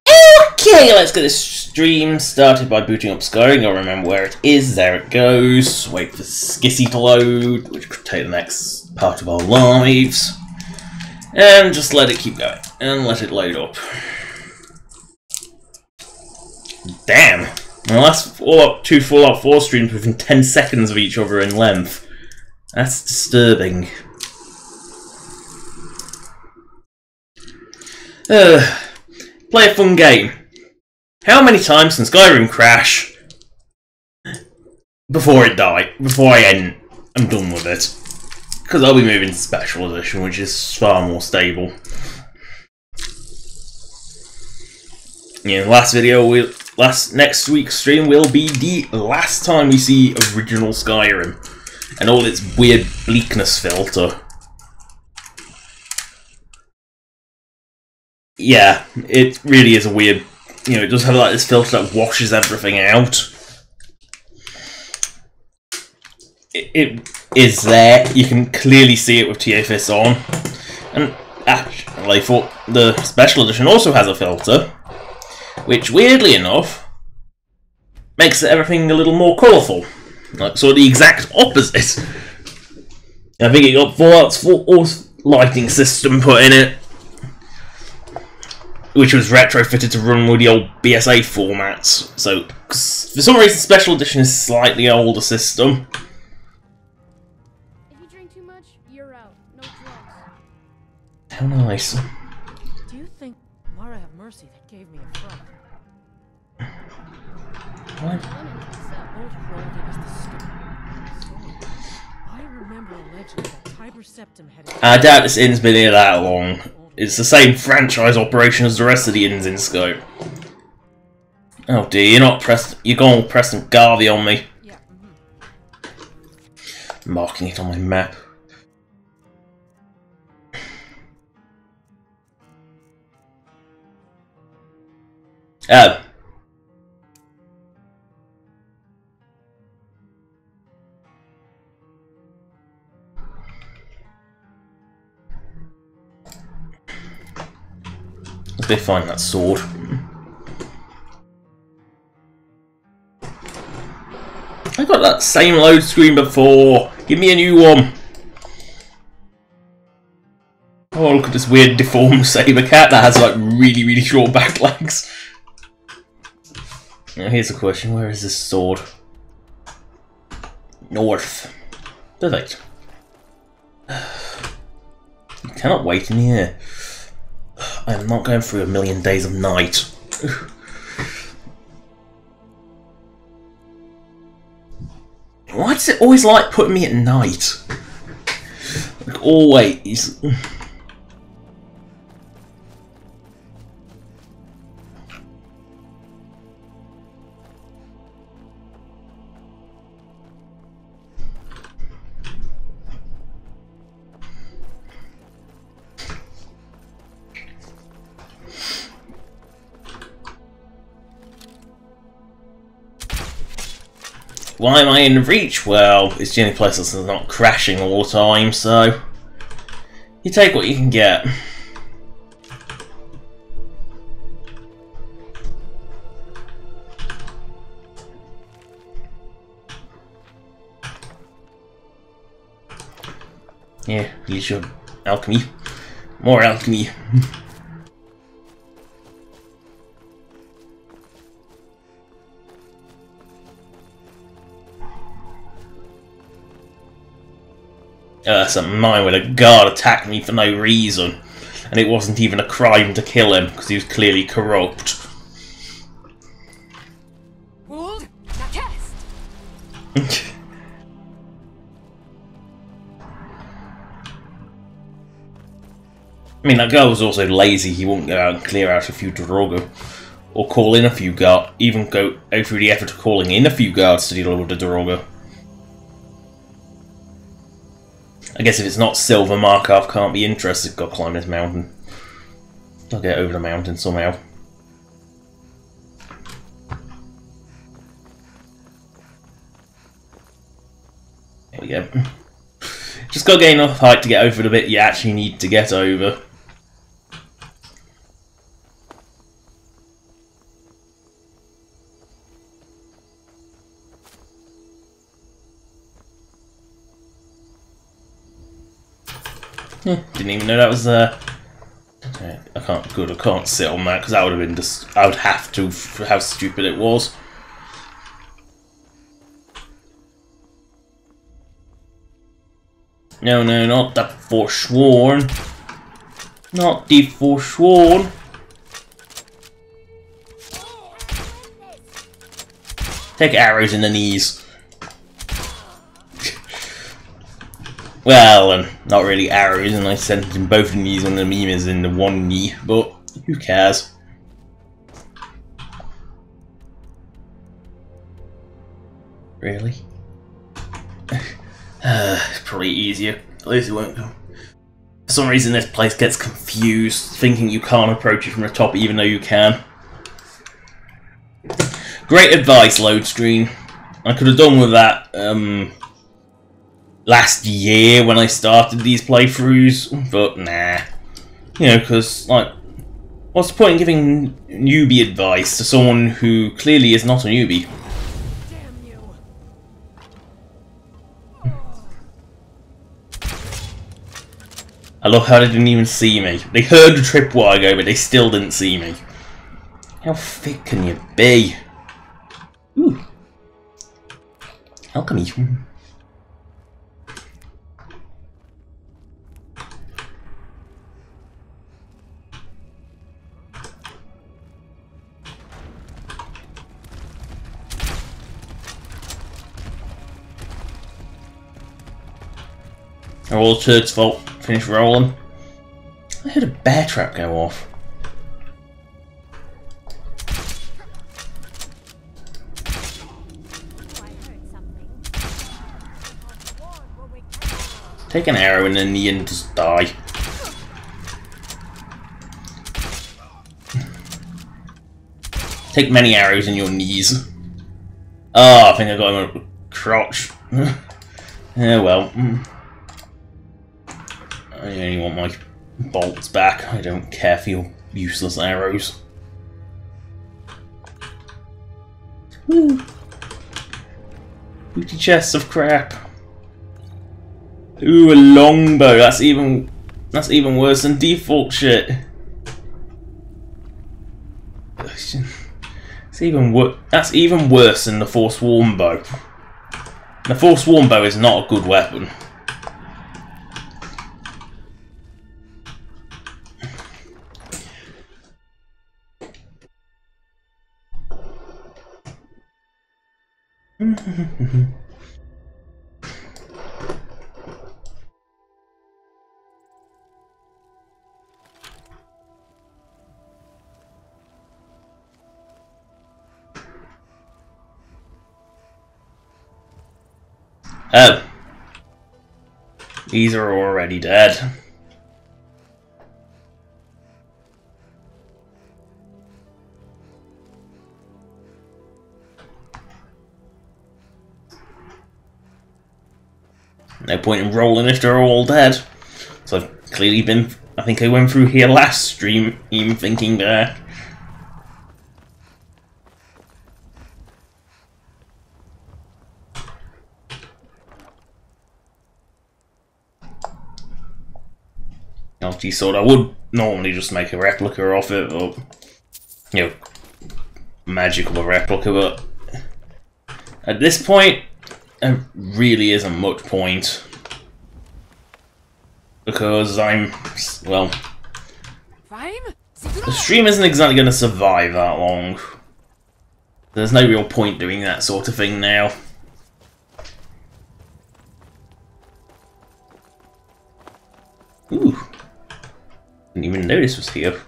Okay, let's get this stream started by booting up Skyrim. You'll remember where it is. There it goes. Wait for Skissy to load, which could take the next part of our lives. And just let it keep going. And let it load up. Damn! Well, that's two Fallout 4 streams within 10 seconds of each other in length. That's disturbing. Play a fun game. How many times can Skyrim crash before it dies? Before I'm done with it. Because I'll be moving to Special Edition, which is far more stable. Yeah, next week's stream will be the last time we see original Skyrim and all its weird bleakness filter. Yeah, it really is a weird. It does have like this filter that washes everything out. It is there. You can clearly see it with TFS on. And actually, for the Special Edition also has a filter, which weirdly enough makes everything a little more colourful. Like, so the exact opposite. I think it got Fallout's full lighting system put in it, which was retrofitted to run with the old BSA formats. So, for some reason, Special Edition is a slightly older system. If you drink too much, you're out. No drugs. How nice. Do you think Mara have mercy that gave me a fright? What? Old Hroldi was the story. I remember a legend that Tiber Septim had. I doubt this inn's been here that long. It's the same franchise operation as the rest of the inns in scope. Oh dear, you're going Preston Garvey on me. Yeah. Marking it on my map. Oh. Let's go find that sword. I got that same load screen before. Give me a new one. Oh, look at this weird deformed saber cat that has like really, really short back legs. Now here's the question: where is this sword? North. Perfect. You cannot wait in here. I am not going through a million days of night. Why does it always like putting me at night? Like, always. Why am I in Reach? Well, it's the only place that's not crashing all the time, so you take what you can get. Yeah, use your alchemy. More alchemy. Some mine where a guard attacked me for no reason, and it wasn't even a crime to kill him because he was clearly corrupt. I mean, that guy was also lazy. He wouldn't go out and clear out a few Drogo, or call in a few guards, even go through the effort of calling in a few guards to deal with the Drogo. I guess if it's not Silver, Markov can't be interested. Got to climb this mountain. I'll get over the mountain somehow. There we go. Just got to gain enough height to get over the bit you actually need to get over. Didn't even know that was there. I can't sit on that because that would have been just. I would have to for how stupid it was. No, not the Forsworn. Not the Forsworn. Take arrows in the knees. Well, not really arrows, and I sent it in both the knees when the meme is in the one knee, but who cares? Really? Probably easier. At least it won't go. For some reason this place gets confused, thinking you can't approach it from the top even though you can. Great advice, load screen. I could have done with that last year when I started these playthroughs, but nah. You know, because, like, what's the point in giving newbie advice to someone who clearly is not a newbie? Damn you. I love how they didn't even see me. They heard the tripwire go, but they still didn't see me. How thick can you be? Ooh. Alchemy. All Turd's fault. Finish rolling. I heard a bear trap go off. Take an arrow in the knee and just die. Take many arrows in your knees. Oh, I think I got him a crotch. Yeah, well. I only want my bolts back. I don't care for your useless arrows. Woo! Booty chests of crap. Ooh, a longbow. That's even worse than default shit. That's even worse than the Forsworn bow. The Forsworn bow is not a good weapon. Oh. These are already dead. No point in rolling if they're all dead. So I've clearly been... I think I went through here last stream, even thinking back. LG sword. I would normally just make a replica of it, or you know, magical replica, but at this point, there really isn't much point because well, the stream isn't exactly going to survive that long. There's no real point doing that sort of thing now. Ooh. Didn't even know this was here.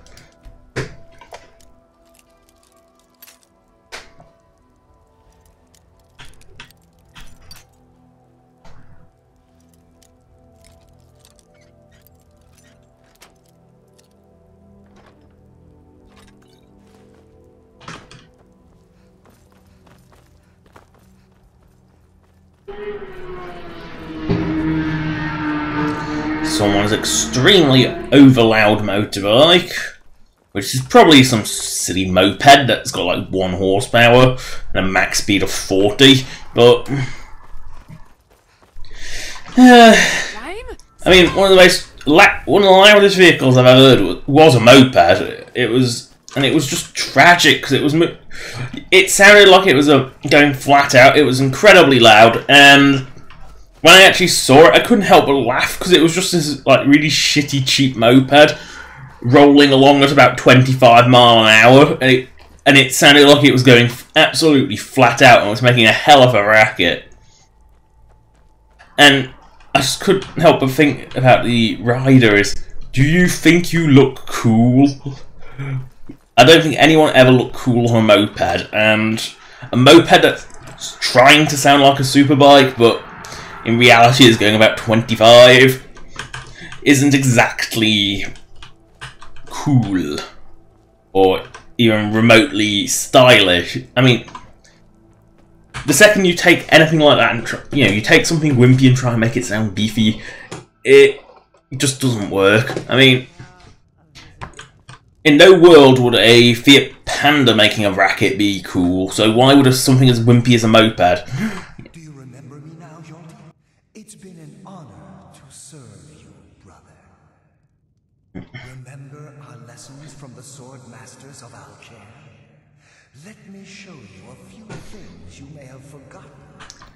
Someone's extremely overloud motorbike, which is probably some silly moped that's got like 1 horsepower and a max speed of 40, but I mean, one of the most one of the loudest vehicles I've ever heard was a moped. It was just tragic because it sounded like it was going flat out. It was incredibly loud, and when I actually saw it, I couldn't help but laugh because it was just this like really shitty, cheap moped rolling along at about 25 miles an hour, and it sounded like it was going absolutely flat out and was making a hell of a racket. And I just couldn't help but think about the rider do you think you look cool? I don't think anyone ever looked cool on a moped, and a moped that's trying to sound like a superbike, but in reality is going about 25, isn't exactly cool or even remotely stylish. I mean, the second you take anything like that and you take something wimpy and try and make it sound beefy, it just doesn't work. I mean, in no world would a Fiat Panda making a racket be cool, so why would something as wimpy as a moped? Do you remember me now, Yonti? It's been an honor to serve you, brother. Remember our lessons from the sword masters of Alcair? Let me show you a few things you may have forgotten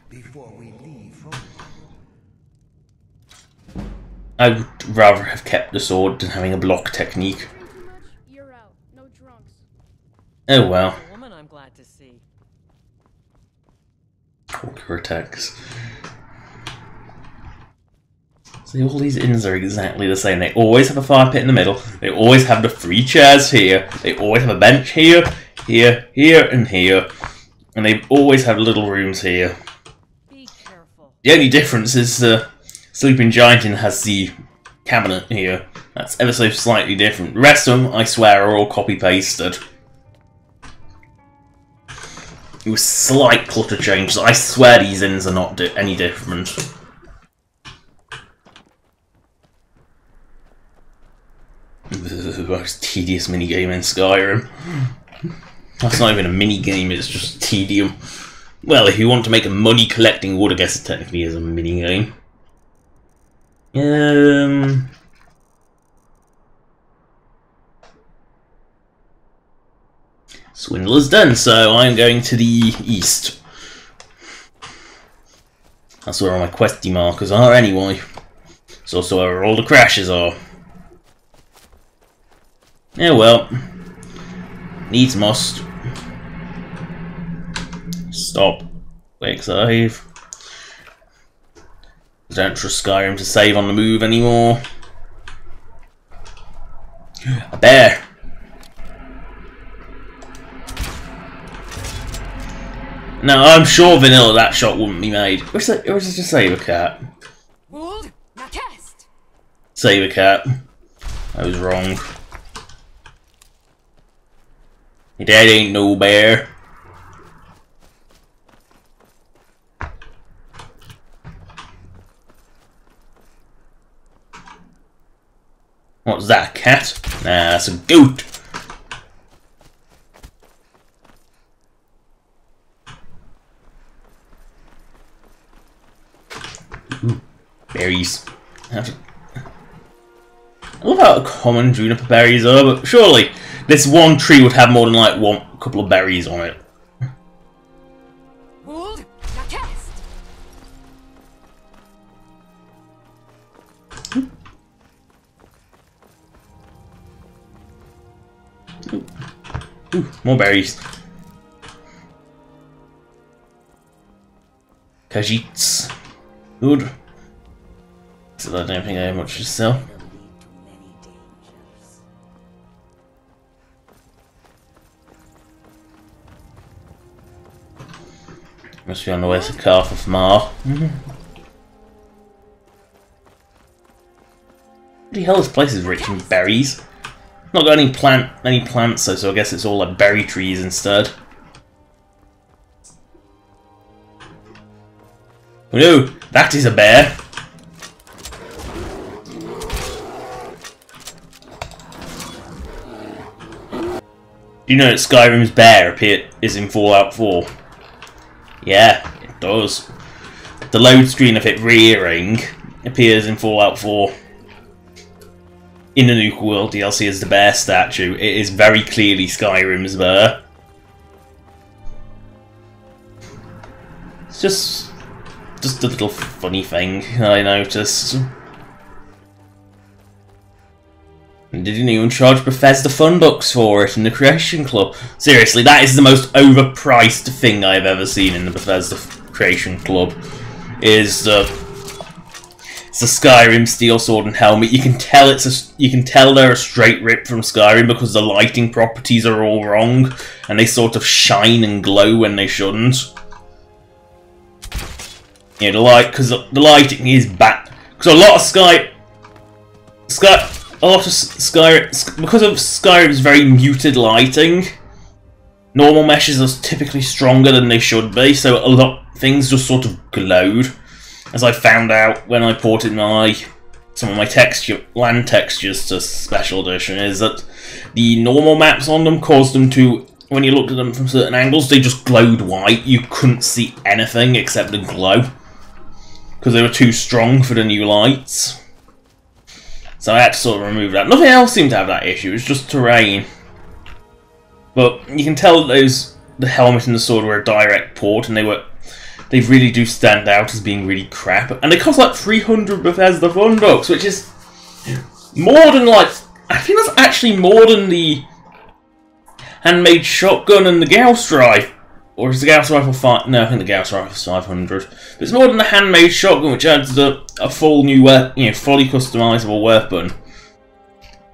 before we leave Rome. I would rather have kept the sword than having a block technique. You're out. No drunks. Oh well. A woman I'm glad to see. Talker attacks. See, all these inns are exactly the same. They always have a fire pit in the middle. They always have the 3 chairs here. They always have a bench here, here, here, and here. And they always have little rooms here. Be careful. The only difference is Sleeping Giant Inn has the cabinet here. That's ever so slightly different. The rest of them, I swear, are all copy-pasted. It was slight clutter changes. I swear these inns are not any different. The most tedious minigame in Skyrim. That's not even a minigame, it's just tedium. Well, if you want to make a money collecting wood, I guess it technically is a minigame. Swindler's done, so I'm going to the east. That's where all my questy markers are anyway. It's also where all the crashes are. Yeah, well. Needs must. Stop. Quick save. I don't trust Skyrim to save on the move anymore. A bear. No, I'm sure vanilla that shot wouldn't be made. Or is it just Saber Cat? Wold, now cast. Saber Cat. I was wrong. Your dad ain't no bear. What's that, a cat? Nah, that's a goat. Ooh, berries. I love how common juniper berries are, but surely this one tree would have more than like a couple of berries on it. Wold, now cast. Ooh, more berries. Khajiits. Good. So I don't think I have much to sell. Must be on the way to Carth of Mar. What the hell, this place is rich in berries. Not got any plants though, so I guess it's all like berry trees instead. Oh no, that is a bear. Do you know that Skyrim's bear is in Fallout 4? Yeah, it does. The load screen of it rearing appears in Fallout 4. in the Nuka World DLC is the bear statue. It is very clearly Skyrim's bear. It's just a little funny thing I noticed. And didn't even charge Bethesda Funbucks for it in the Creation Club. Seriously, that is the most overpriced thing I've ever seen in the Bethesda Creation Club. It's the Skyrim Steel Sword and Helmet. You can tell they're a straight rip from Skyrim because the lighting properties are all wrong and they sort of shine and glow when they shouldn't. You know, because the lighting is bad. Because a lot of Skyrim, because of Skyrim's very muted lighting, normal meshes are typically stronger than they should be, so a lot of things just sort of glowed. As I found out when I ported some of my land textures to Special Edition, is that the normal maps on them caused them to, when you looked at them from certain angles, they just glowed white. You couldn't see anything except the glow, because they were too strong for the new lights. So I had to sort of remove that. Nothing else seemed to have that issue, it was just terrain. But you can tell that the helmet and the sword were a direct port, and they really do stand out as being really crap. And they cost like 300 Bethesda Funbucks, which is more than I think that's actually more than the handmade shotgun and the Gauss rifle. Or is the Gauss rifle 5? No, I think the Gauss rifle is 500. But it's more than the handmade shotgun, which adds a full new, fully customizable weapon.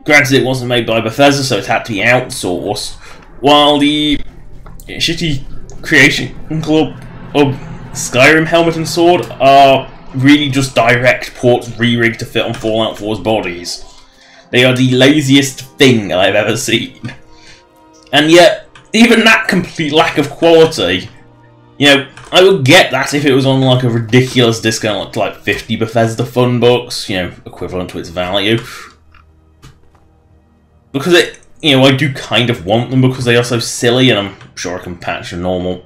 Granted, it wasn't made by Bethesda, so it had to be outsourced. While the shitty Creation Club of Skyrim Helmet and Sword are really just direct ports re-rigged to fit on Fallout 4's bodies. They are the laziest thing I've ever seen. And yet, even that complete lack of quality, I would get that if it was on like a ridiculous discount, like 50 Bethesda Funbucks, equivalent to its value. Because I do kind of want them because they are so silly, and I'm sure I can patch the normal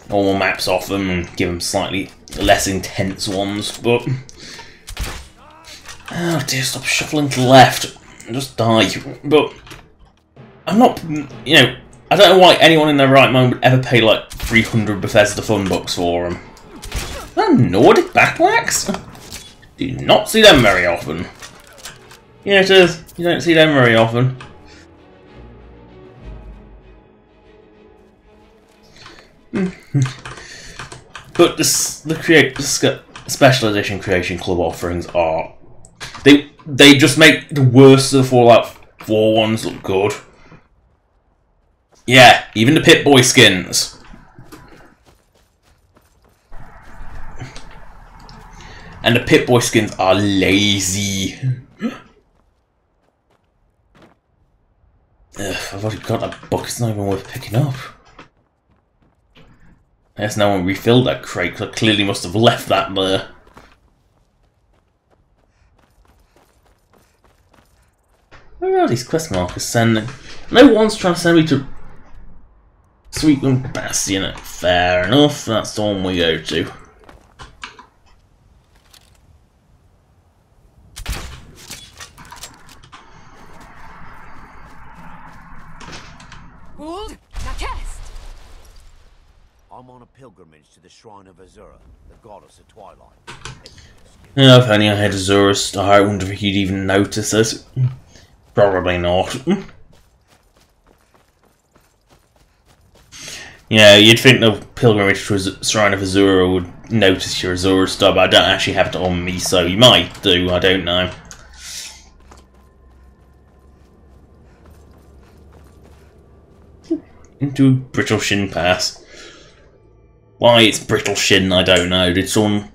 maps off them and give them slightly less intense ones, but... Oh dear, stop shuffling to the left. Just die. But... I'm not, I don't know why anyone in their right mind would ever pay like 300 Bethesda Funbucks for them. Is that a Nordic battle axe? Do not see them very often. Yeah, it is. You don't see them very often. But the Special Edition Creation Club offerings are... They just make the worst of the Fallout 4 ones look good. Yeah, even the Pip-Boy skins. And the Pip-Boy skins are lazy. I've already got that book, it's not even worth picking up. I guess no one refilled that crate, because I clearly must have left that there. Where are these quest markers sending? No one's trying to send me to Sweetland Bastion. Fair enough, that's the one we go to. Hold! Now cast! I'm on a pilgrimage to the shrine of Azura, the goddess of twilight. Yeah, if only I had Azura's star, I wonder if he'd even notice it. Probably not. Yeah, you'd think the pilgrimage to the Shrine of Azura would notice your Azura star, but I don't actually have it on me, so you might do, I don't know. Into Brittle Shin Pass. Why it's Brittle Shin, I don't know. Did someone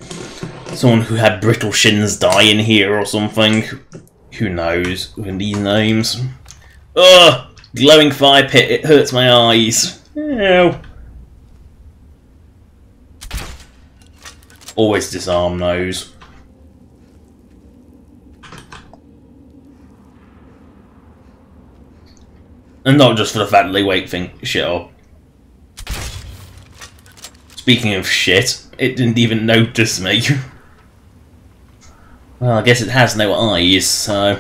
who had brittle shins die in here or something? Who knows with these names? Ugh! Glowing fire pit, it hurts my eyes. Ew. Always disarm those. And not just for the fact that they wake shit up. Speaking of shit, it didn't even notice me. Well, I guess it has no eyes, so...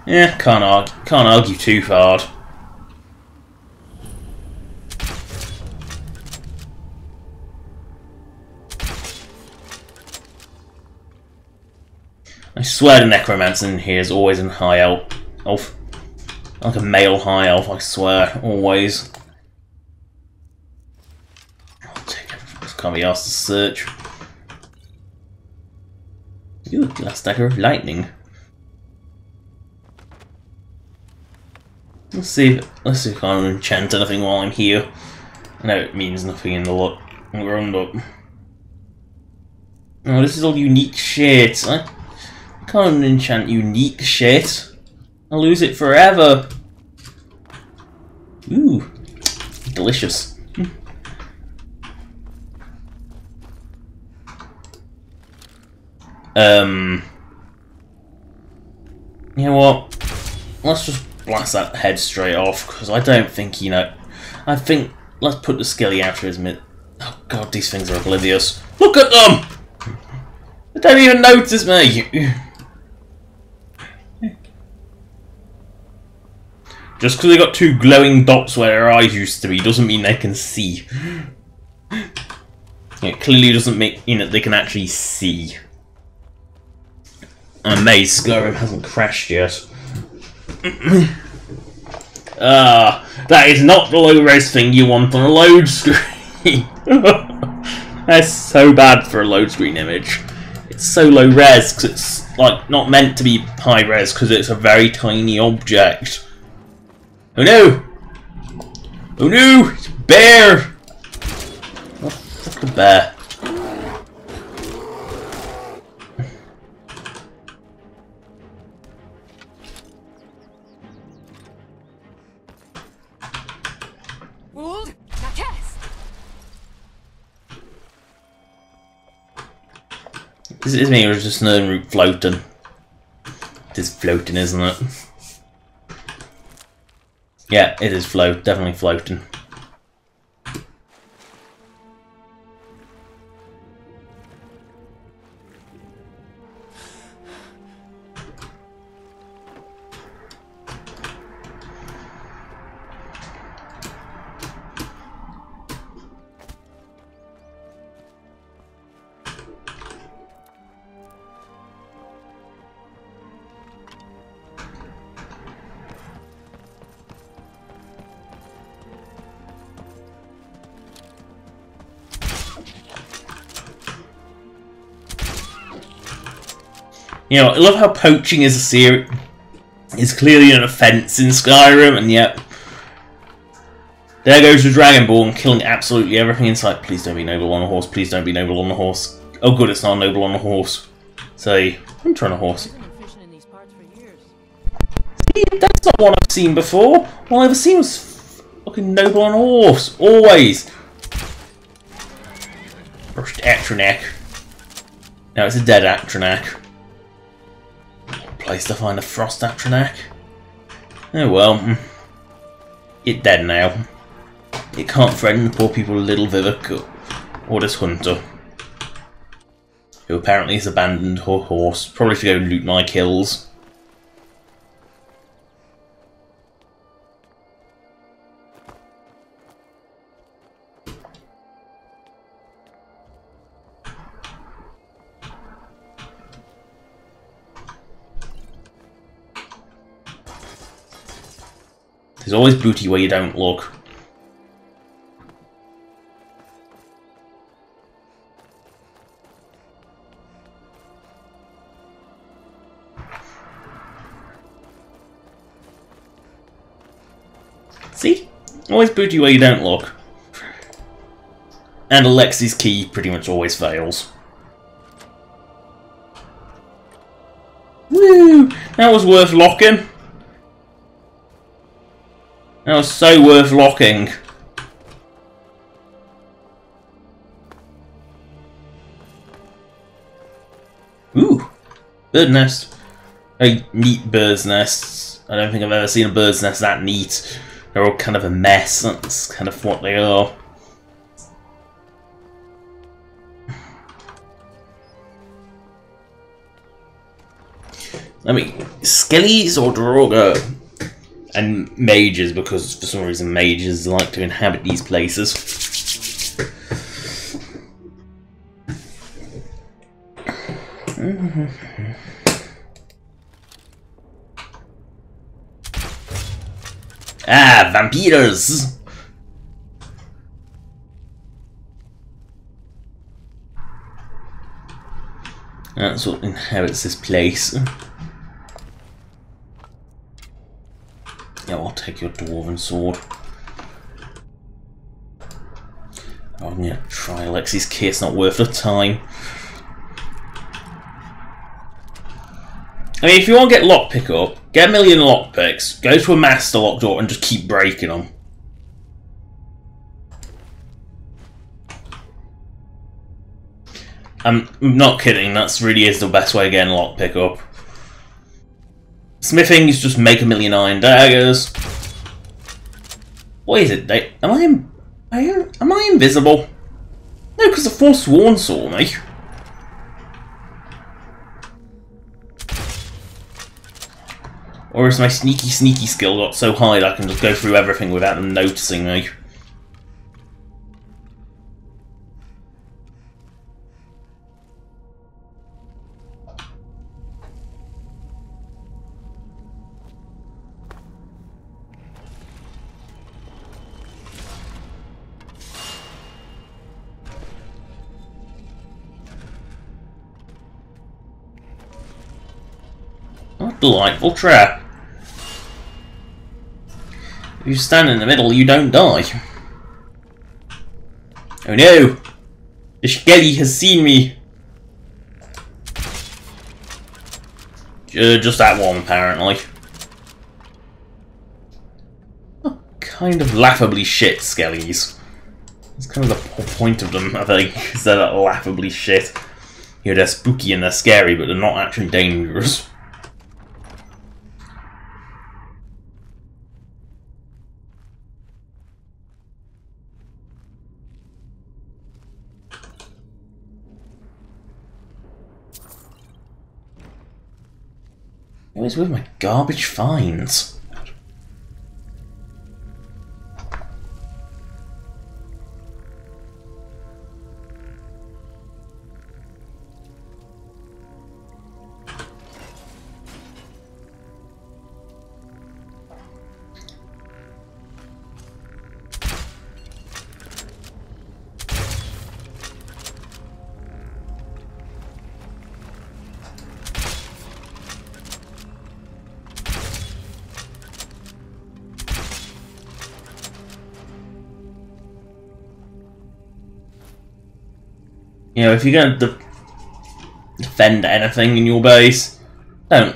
Yeah, can't argue too hard. I swear the necromancer in here is always in high elf. Like a male high elf, I swear, always. Can't be asked to search. Ooh, glass dagger of lightning. Let's see if I can enchant anything while I'm here. I know it means nothing in the roundup. Oh, this is all unique shit. I can't enchant unique shit. I'll lose it forever. Ooh, delicious. You know what? Let's just blast that head straight off, because I don't think, you know... I think... Let's put the skelly out of his mid... Oh god, these things are oblivious. Look at them! They don't even notice me! Just because they got two glowing dots where their eyes used to be doesn't mean they can see. It clearly doesn't mean, you know, they can actually see. I'm amazed Skyrim hasn't crashed yet. That is not the low-res thing you want on a load screen. That's so bad for a load screen image. It's so low-res because it's like not meant to be high-res because it's a very tiny object. Oh no! Oh no! It's a bear! Oh, fuck a bear. Is it me or is just another route floating? It is floating, isn't it? Yeah, it is definitely floating. You know, I love how poaching is clearly an offence in Skyrim, and yet there goes the Dragonborn killing absolutely everything in sight. Please don't be noble on a horse. Please don't be noble on a horse. Oh, good, it's not noble on a horse. Say, I'm trying a horse. See, that's not one I've seen before. All I've ever seen was fucking noble on a horse. Always. Rushed Atronak. No, it's a dead Atronak. Place to find a frost Atronak. Oh well. It's dead now. It can't threaten the poor people of Little Vivek or this hunter, who apparently has abandoned her horse, probably to go loot my kills. There's always booty where you don't look. See? Always booty where you don't look. And Alexi's key pretty much always fails. Woo! That was worth locking. That was so worth locking. Ooh! Bird nest. Very neat bird's nests. I don't think I've ever seen a bird's nest that neat. They're all kind of a mess. That's kind of what they are. I mean, skellies or Drogo? And mages, because for some reason mages like to inhabit these places. Ah, vampires! That's what inhabits this place. Yeah, I'll take your dwarven sword. Oh, I'm gonna try Alexi's key, it's not worth the time. I mean, if you want to get lockpick up, get a million lockpicks, go to a master lock door and just keep breaking them. I'm not kidding, that's really is the best way to get a lockpick up. Smithing is just make a million iron daggers. What is it? Am I invisible? No, because the Forsworn saw me. Or has my sneaky skill got so high that I can just go through everything without them noticing me? What a delightful trap. If you stand in the middle, you don't die. Oh no! The Skelly has seen me! Just that one, apparently. Oh, kind of laughably shit Skellies. That's kind of the whole point of them, I think, is they're laughably shit. You know, they're spooky and they're scary, but they're not actually dangerous. What is with my garbage finds? You know, if you're going to defend anything in your base, don't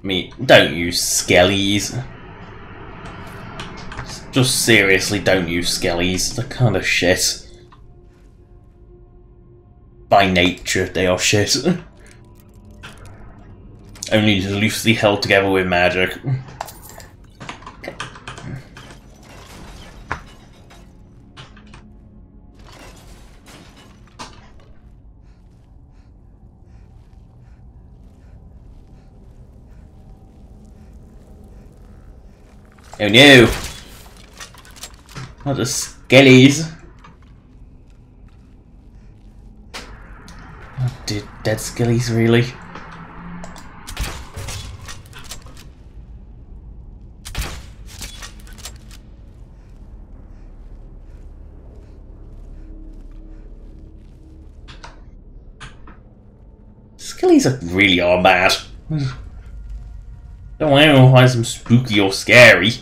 use skellies. Just seriously, don't use skellies. They're kind of shit. By nature, they are shit. Only loosely held together with magic. Oh no! Not the skellies. Oh, dead skellies, really? Skellies really are bad. Don't want to find some spooky or scary.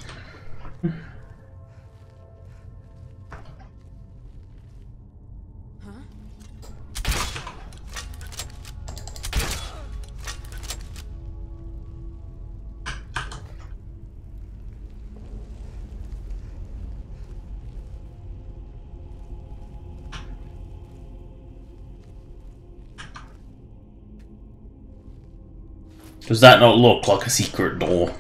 Does that not look like a secret door?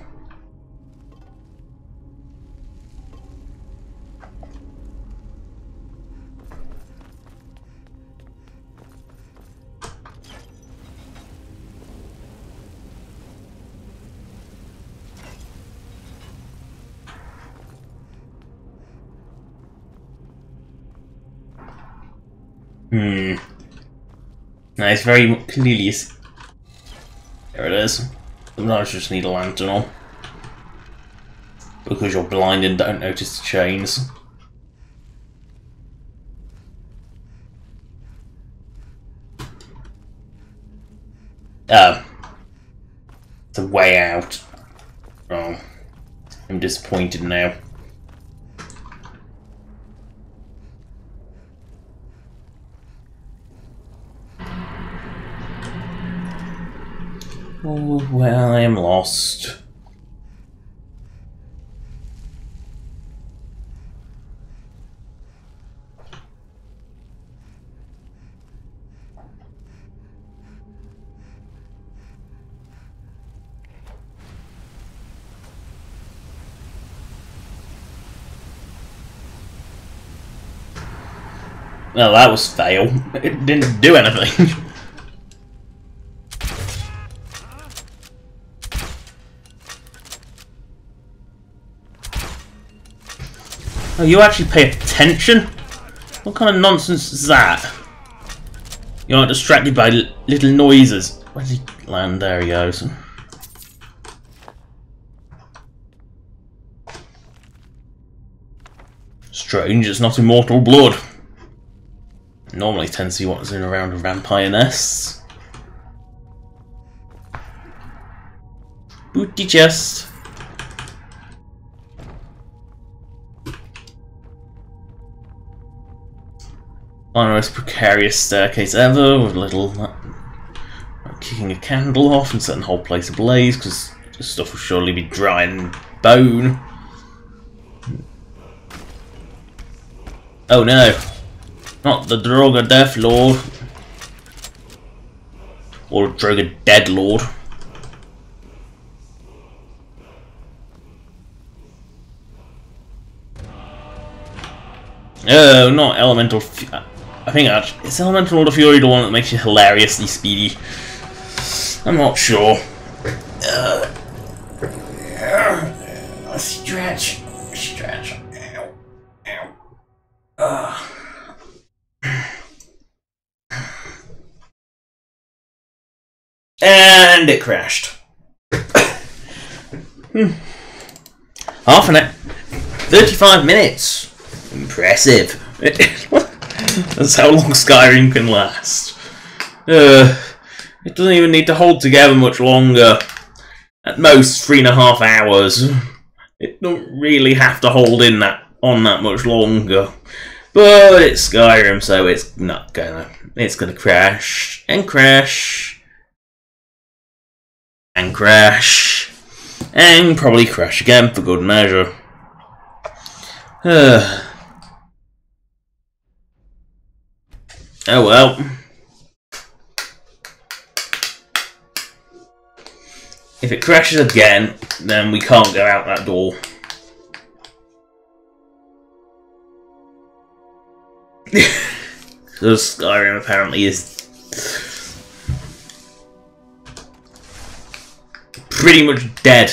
No, it's very clearly. There it is. Sometimes you just need a lantern on. Because you're blind and don't notice the chains. Oh. It's a way out. Oh. I'm disappointed now. Oh, well, I am lost. Well, that was fail. It didn't do anything. Oh, you actually pay attention? What kind of nonsense is that? You're not distracted by little noises. Where did he land? There he goes. Strange, it's not immortal blood. Normally tends to see what's in around vampire nests. Booty chest. On the most precarious staircase ever, with a little kicking a candle off and setting the whole place ablaze, because the stuff will surely be dry and bone. Oh no, not the Droga Death Lord, or Droga Dead Lord. Oh, not Elemental. I think it's Elemental the Fury, the one that makes you hilariously speedy. I'm not sure. Stretch. Ow. And it crashed. Half an hour. 35 minutes. Impressive. That's how long Skyrim can last. It doesn't even need to hold together much longer. At most 3.5 hours. It don't really have to hold in that much longer. But it's Skyrim, so it's not gonna. It's gonna crash and crash and crash and probably crash again for good measure. Oh well. If it crashes again, then we can't go out that door. Because Skyrim apparently is pretty much dead.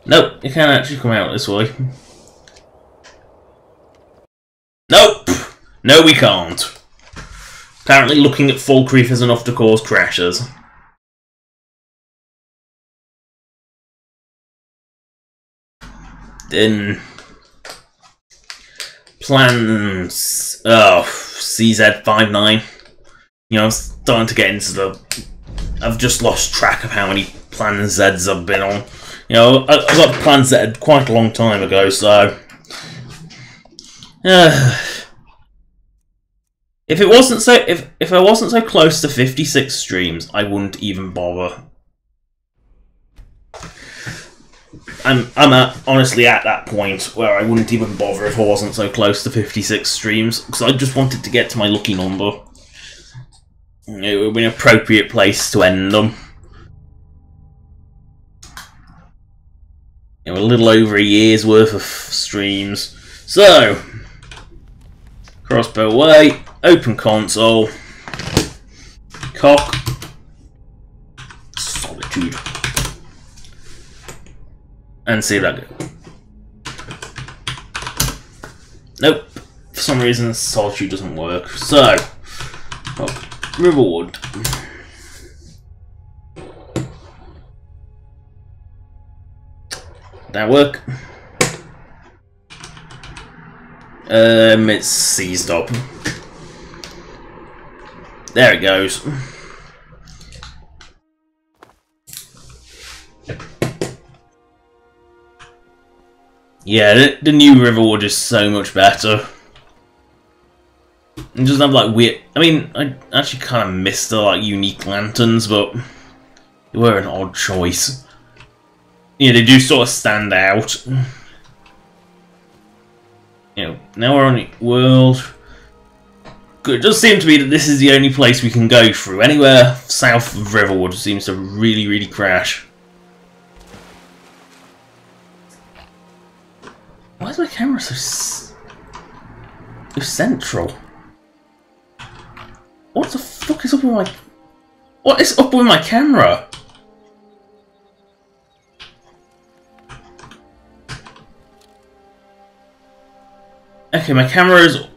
Nope, you can't actually come out this way. Nope! No, we can't. Apparently looking at full creep is enough to cause crashes. Then... plans... oh, CZ59. You know, I'm starting to get into the... I've just lost track of how many Plan Zs I've been on. You know, I got Plan Z quite a long time ago, so... if it wasn't so... If I wasn't so close to 56 streams, I wouldn't even bother. I'm honestly at that point where I wouldn't even bother if I wasn't so close to 56 streams, because I just wanted to get to my lucky number. It would be an appropriate place to end them. You know, a little over a year's worth of streams. So, Crossbow away. Open console. Cock. Solitude. And see if that goes. Nope. For some reason, Solitude doesn't work. So, well, Riverwood. That work? It's seized up. There it goes. Yeah, the new Riverwood is so much better. It doesn't have like weird. I mean, I actually kind of missed the like unique lanterns, but they were an odd choice. Yeah, they do sort of stand out. You know, now we're on the world. It does seem to be that this is the only place we can go through. Anywhere south of Riverwood seems to really, really crash. Why is my camera so central? What the fuck is up with my... What is up with my camera? Okay, my camera is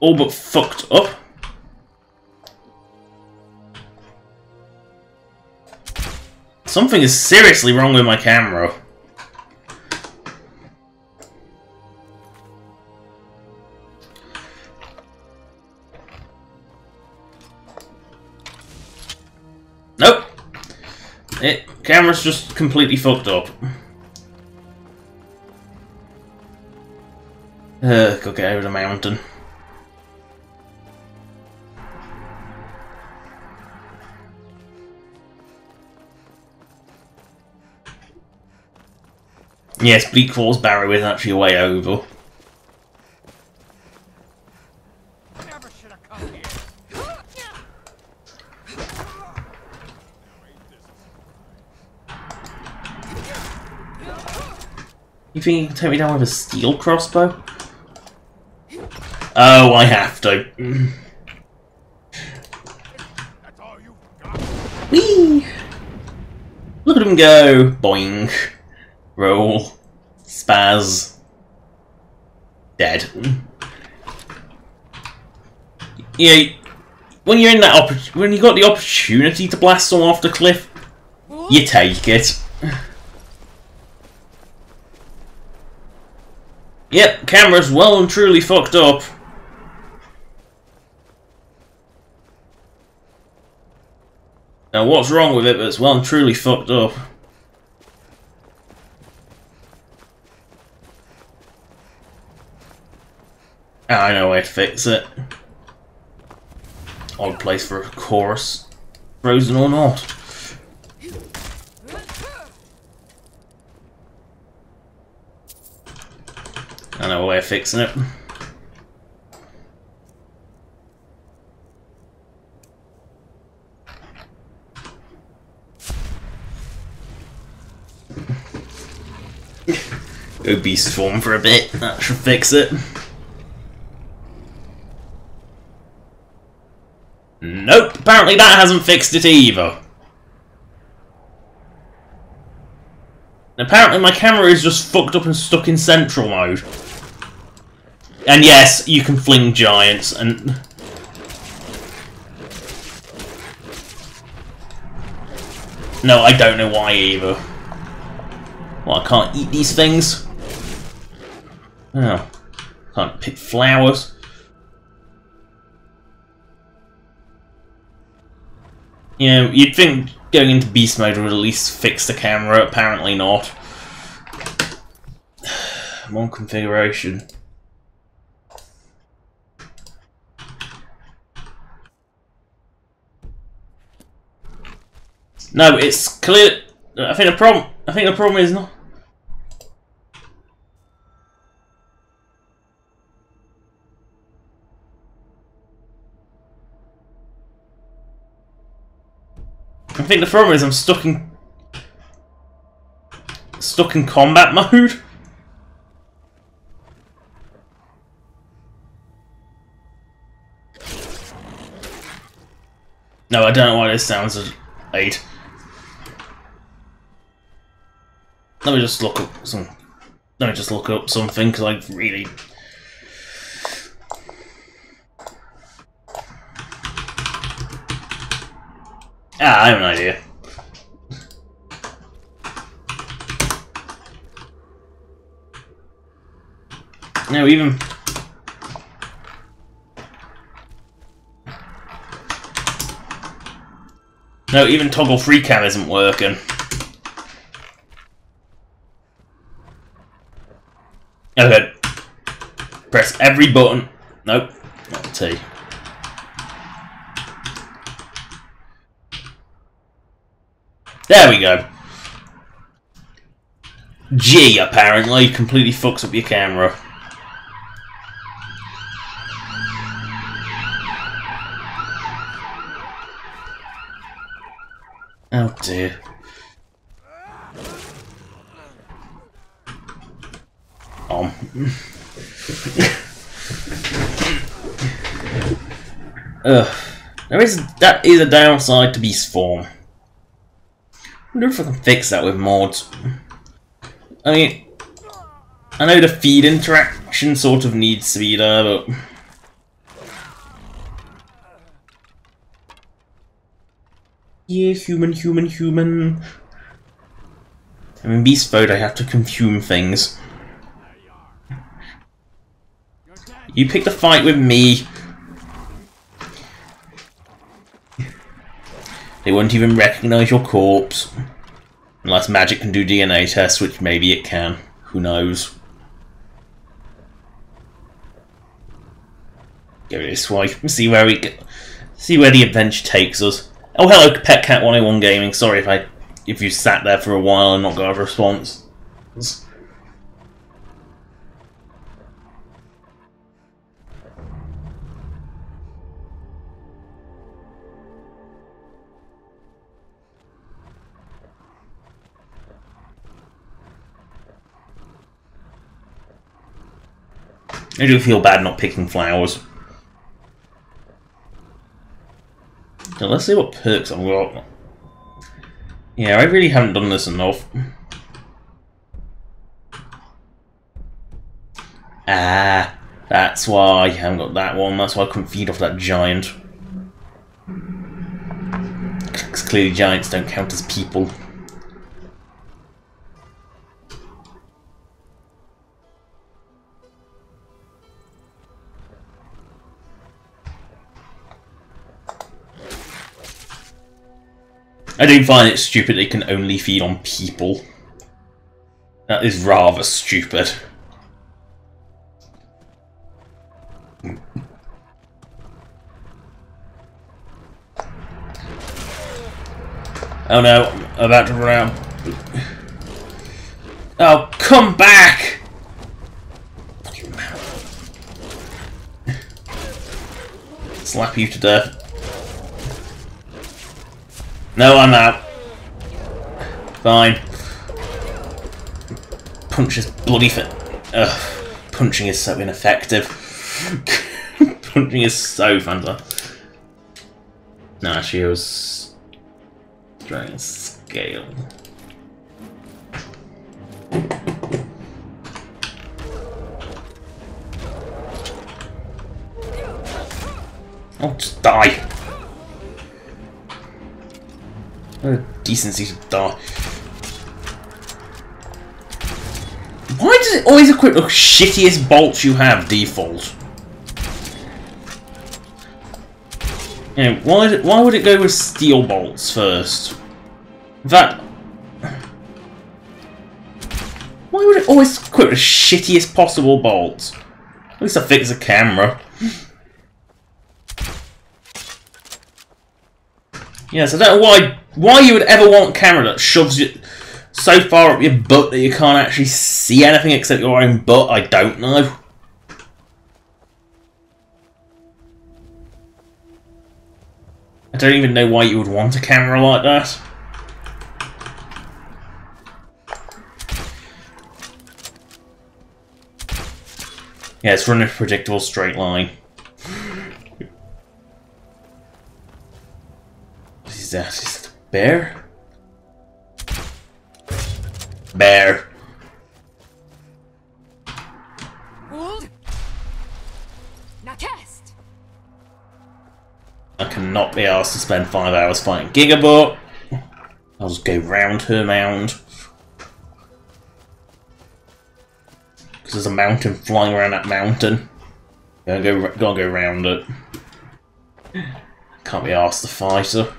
all but fucked up. Something is seriously wrong with my camera. Nope. Camera's just completely fucked up. Go get over the mountain. Yes, Bleak Falls Barrow is actually a way over. Never should have come here. You think you can take me down with a steel crossbow? Oh, I have to. That's all you got. Whee! Look at him go! Boing. Roll. Spaz. Dead. Yeah, when you're in that when you got the opportunity to blast someone off the cliff, you take it. Yep, camera's well and truly fucked up. Now what's wrong with it, but it's well and truly fucked up. I know a way to fix it. Odd place for a chorus. Frozen or not. I know a way of fixing it. Go beast form for a bit, that should fix it. Nope, apparently that hasn't fixed it either. Apparently my camera is just fucked up and stuck in central mode. And yes, you can fling giants and... No, I don't know why either. Well, I can't eat these things. Oh, can't pick flowers. You know, you'd think going into beast mode would at least fix the camera, apparently not. One configuration. No, it's clear. I think the problem is not. I think the problem is I'm stuck in combat mode. No, I don't know why this sounds as 8. Let me just look up some. Let me just look up something because I really. I have an idea. No, even. No, even toggle free cam isn't working. Okay. Press every button. Nope, not T. There we go. G apparently completely fucks up your camera. Oh dear. That is a downside to Beast Form. I wonder if I can fix that with mods. I mean, I know the feed interaction sort of needs to be there, but yeah, human. I mean, Beast Mode, I have to consume things. You picked a fight with me. They won't even recognize your corpse. Unless magic can do DNA tests, which maybe it can. Who knows? Go this way. See where the adventure takes us. Oh, hello, Pet Cat 101 Gaming. Sorry if you sat there for a while and not got a response. I do feel bad not picking flowers. So let's see what perks I've got. Yeah, I really haven't done this enough. Ah, that's why I haven't got that one. That's why I couldn't feed off that giant. Because clearly giants don't count as people. I do find it stupid they can only feed on people. That is rather stupid. Oh no, I'm about to run out. Oh, come back! Slap you to death. No, I'm out. Fine. Punch is bloody fit. Ugh. Punching is so ineffective. Punching is so fantastic. No, actually, it was Dragon Scale. Oh, just die. Decency to die. Why does it always equip the shittiest bolts you have default? You know, why would it go with steel bolts first? In fact, why would it always equip the shittiest possible bolts? At least I fix the camera. Yes, I don't know why you would ever want a camera that shoves you so far up your butt that you can't actually see anything except your own butt. I don't know. I don't even know why you would want a camera like that. Yeah, it's running a predictable straight line. that? Is it a bear? Bear. Hold. Now cast. I cannot be asked to spend 5 hours fighting Gigabot. I'll just go round her mound. Because there's a mountain flying around that mountain. Gotta go round it. Can't be asked to fight her.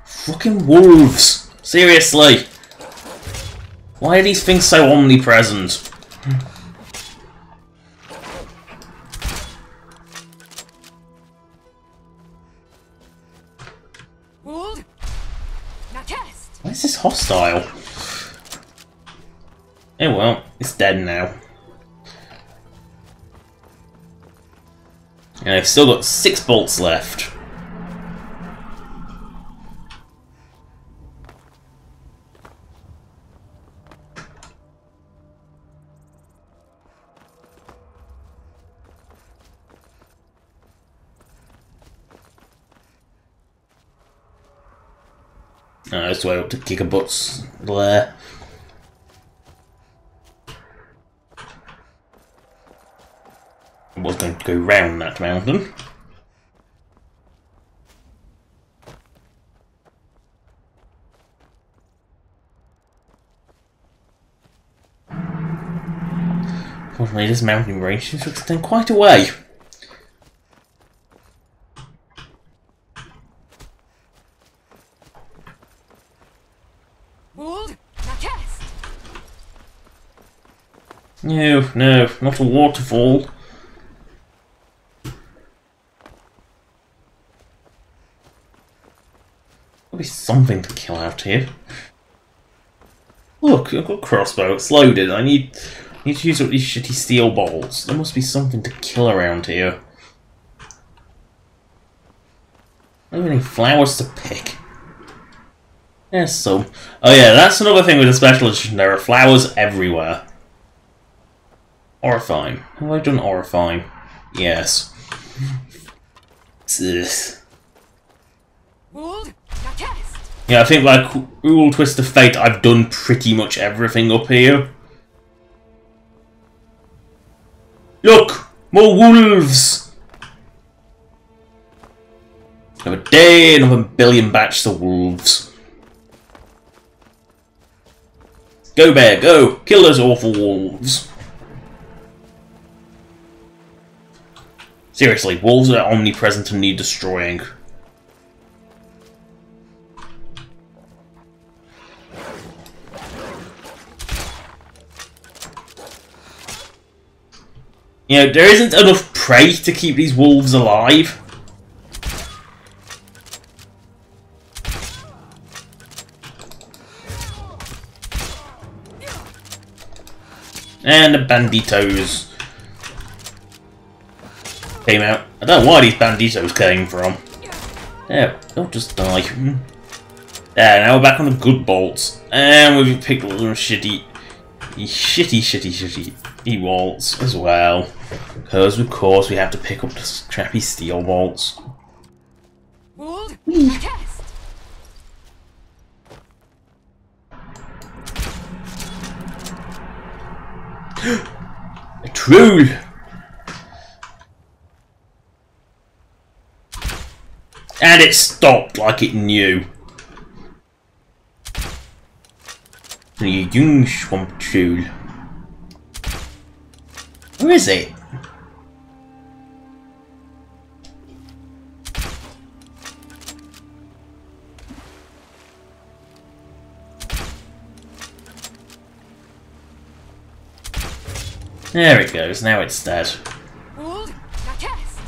Fucking wolves! Seriously! Why are these things so omnipresent? Hold. Now cast. Why is this hostile? Oh well, it's dead now. And I've still got 6 bolts left. Let's way up to Gigabot's lair. I was going to go round that mountain. Unfortunately, this mountain range seems to extend quite a way. Hold. Now cast. No, no, not a waterfall. There'll be something to kill out here. Look, I've got a crossbow, it's loaded. I need to use up these shitty steel bolts. There must be something to kill around here. I don't even need flowers to pick. There's some. Oh yeah, that's another thing with the special edition. There are flowers everywhere. Horrifying. Have I done horrifying? Yes. Ugh. Hold. Now cast. Yeah, I think like Cruel Twist of Fate, I've done pretty much everything up here. Look! More wolves! Another day, another billion batches of wolves. Go bear, go! Kill those awful wolves. Seriously, wolves are omnipresent and need destroying. You know, there isn't enough prey to keep these wolves alive. And the banditos came out. I don't know where these banditos came from. Yeah, they'll just die. Yeah, now we're back on the good bolts. And we've picked all them shitty bolts as well. Because, of course, we have to pick up the crappy steel bolts. Hold. Now cast. A troll! And it stopped like it knew. A young swamp troll. Where is it? There it goes, now it's dead. Hold. Now cast.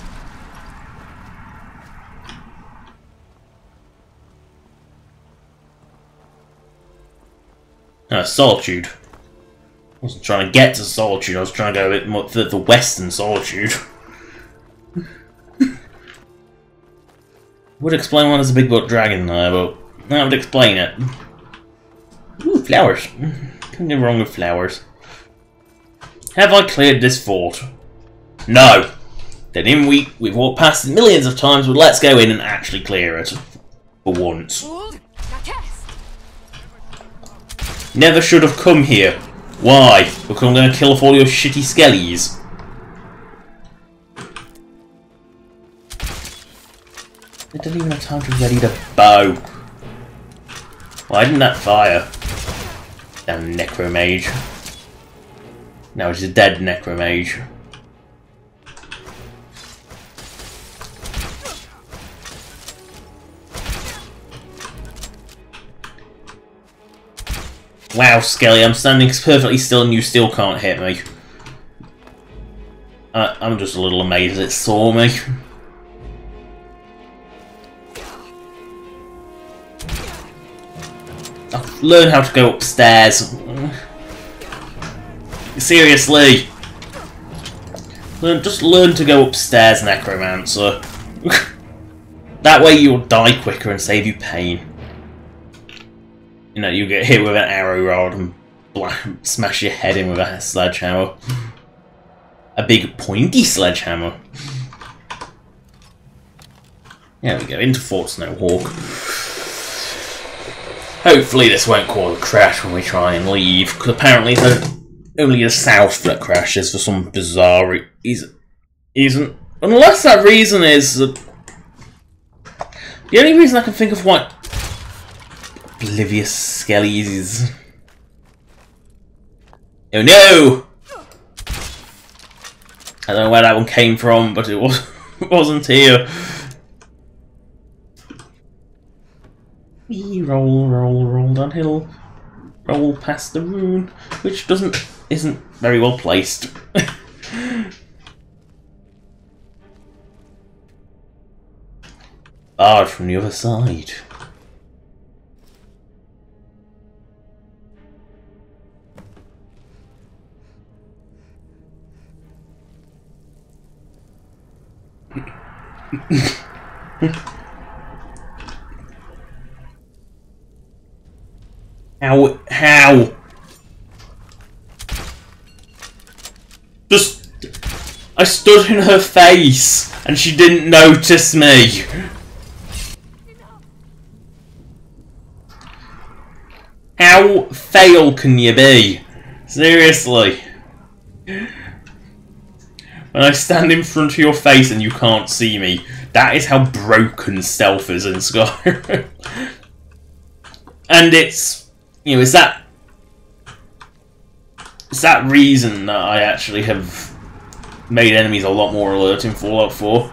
Solitude. I wasn't trying to get to Solitude, I was trying to go a bit more to the western Solitude. Would explain why there's a big butt dragon there, but that would explain it. Ooh, flowers. Can't go wrong with flowers. Have I cleared this fort? No. Then we've walked past it millions of times, but let's go in and actually clear it. For once. Never should have come here. Why? Because I'm going to kill off all your shitty skellies. I didn't even have time to ready the bow. Why didn't that fire? Damn necromage. Now it's a dead necromage. Wow, Skelly, I'm standing perfectly still and you still can't hit me. I'm just a little amazed it saw me. I've learned how to go upstairs. Seriously. Just learn to go upstairs, Necromancer. That way you'll die quicker and save you pain. You know, you get hit with an arrow rod and smash your head in with a sledgehammer. A big pointy sledgehammer. There we go, into Fort Snowhawk. Hopefully this won't cause a crash when we try and leave, because apparently it's only the south that crashes for some bizarre reason. Unless that reason is... the only reason I can think of why... Oblivious Skellies. Oh no! I don't know where that one came from, but it wasn't here. We roll downhill. Roll past the rune, which isn't very well placed. Barred from the other side. How? Just... I stood in her face, and she didn't notice me. How fail can you be? Seriously. When I stand in front of your face and you can't see me, that is how broken stealth is in Skyrim. And it's, you know, it's that reason that I actually have made enemies a lot more alert in Fallout 4.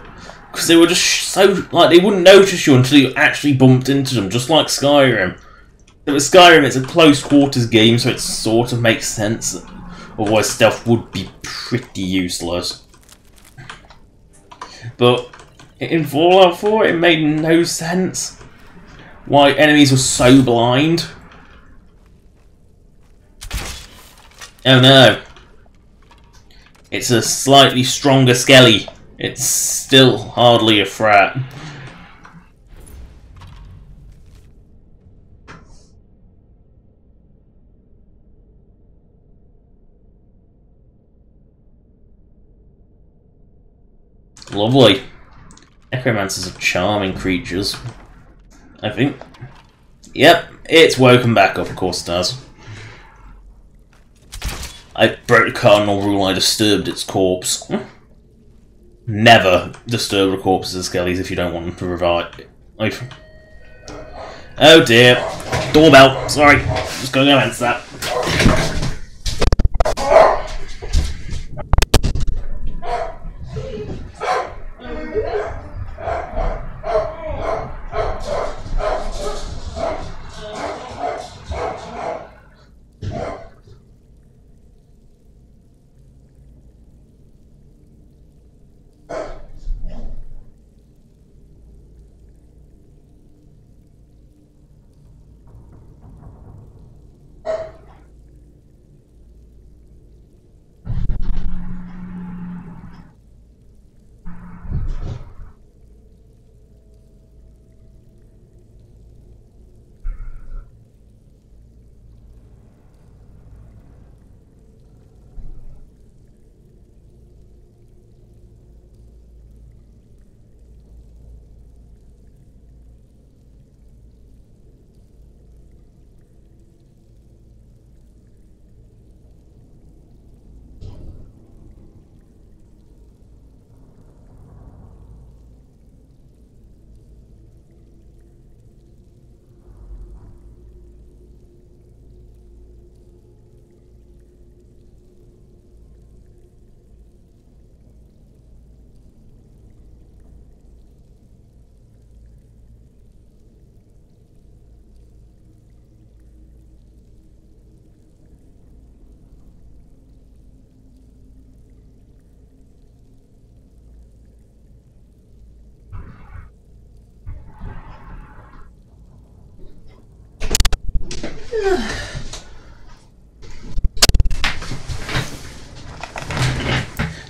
Because they were just so, like, they wouldn't notice you until you actually bumped into them, just like Skyrim. But with Skyrim, it's a close quarters game, so it sort of makes sense. Otherwise, stealth would be pretty useless. But in Fallout 4, it made no sense why enemies were so blind. Oh no. It's a slightly stronger Skelly. It's still hardly a threat. Lovely. Necromancers are charming creatures, I think. Yep, it's woken back up, of course it does. I broke the cardinal rule, I disturbed its corpse. Never disturb the corpses of skellies if you don't want them to revive. Oh dear. Doorbell, sorry. Just gotta go answer that.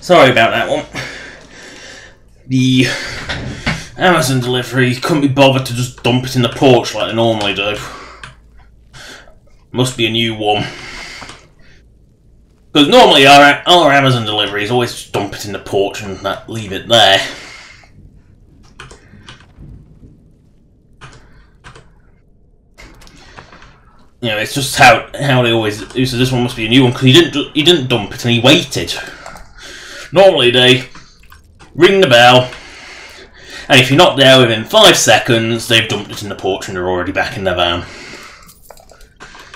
Sorry about that one. The Amazon delivery couldn't be bothered to just dump it in the porch like they normally do. Must be a new one. Because normally our Amazon deliveries always just dump it in the porch and leave it there. You know, it's just how they always do. So this one must be a new one because he didn't dump it and he waited. Normally they ring the bell, and if you're not there within 5 seconds, they've dumped it in the porch and they're already back in their van.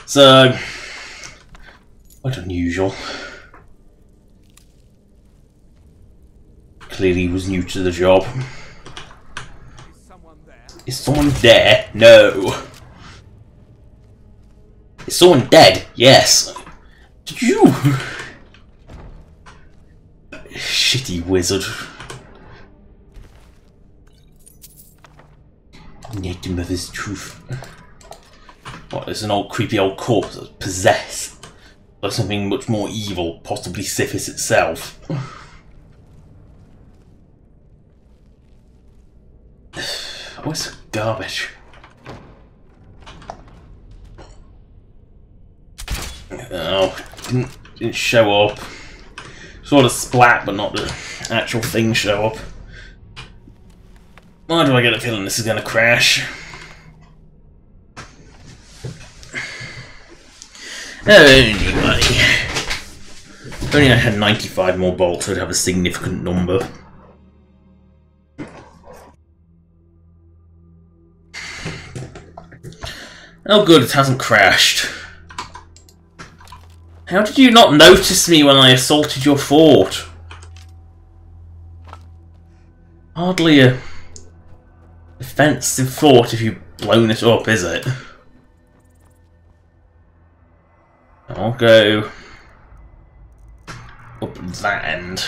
So, quite unusual. Clearly he was new to the job. Is someone there? No. Is someone dead? Yes. Did you? Shitty wizard. Native Mother's truth. What, there's an old creepy old corpse that's possessed by something much more evil, possibly Sithis itself. What's garbage? Oh, didn't show up. Sort of splat, but not the actual thing show up. Why do I get a feeling this is going to crash? Anyway. If only I had 95 more bolts, I'd have a significant number. Oh good, it hasn't crashed. How did you not notice me when I assaulted your fort? Hardly a defensive fort if you've blown it up, is it? I'll go up that end.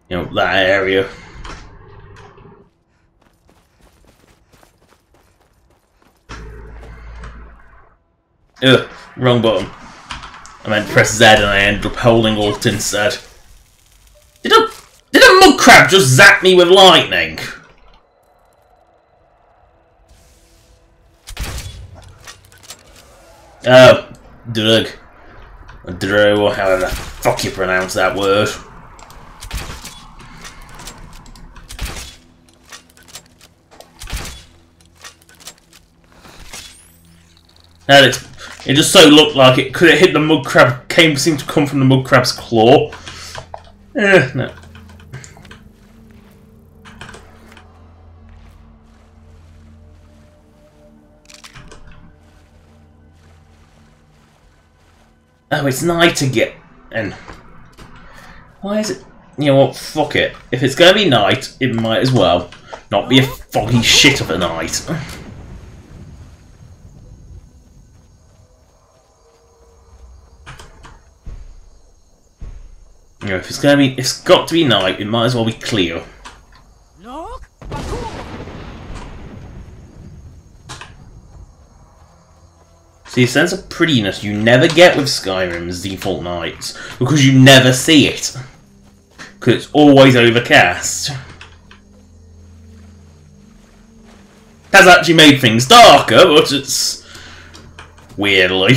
You know, that area. Ugh, wrong button. I meant press Z and I ended up holding Alt instead. Did a mud crab just zap me with lightning? Oh, drug. Or dro, or however the fuck you pronounce that word. And it just so looked like it could have hit the mud crab. Seemed to come from the mud crab's claw. No. Oh, it's night again. And why is it? You know what? Fuck it. If it's gonna be night, it might as well not be a foggy shit of a night. You know, if it's got to be night, it might as well be clear. See, a sense of prettiness you never get with Skyrim's default nights, because you never see it. Because it's always overcast. It has actually made things darker, but it's weirdly.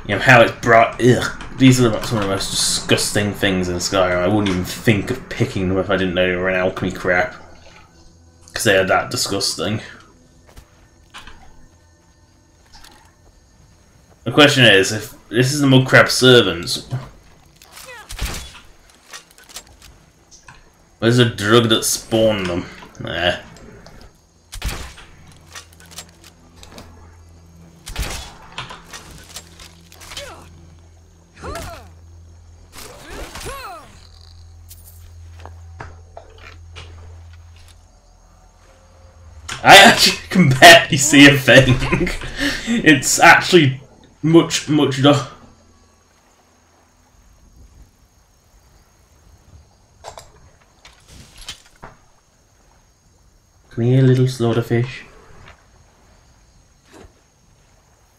You know, how it's bright. Ugh. These are some of the most disgusting things in Skyrim. I wouldn't even think of picking them if I didn't know they were an alchemy crap. Because they are that disgusting. The question is, if this is the mud crab servants, where's the drug that spawned them? There. I actually can barely see a thing. It's actually much dark. Come here, little slaughterfish.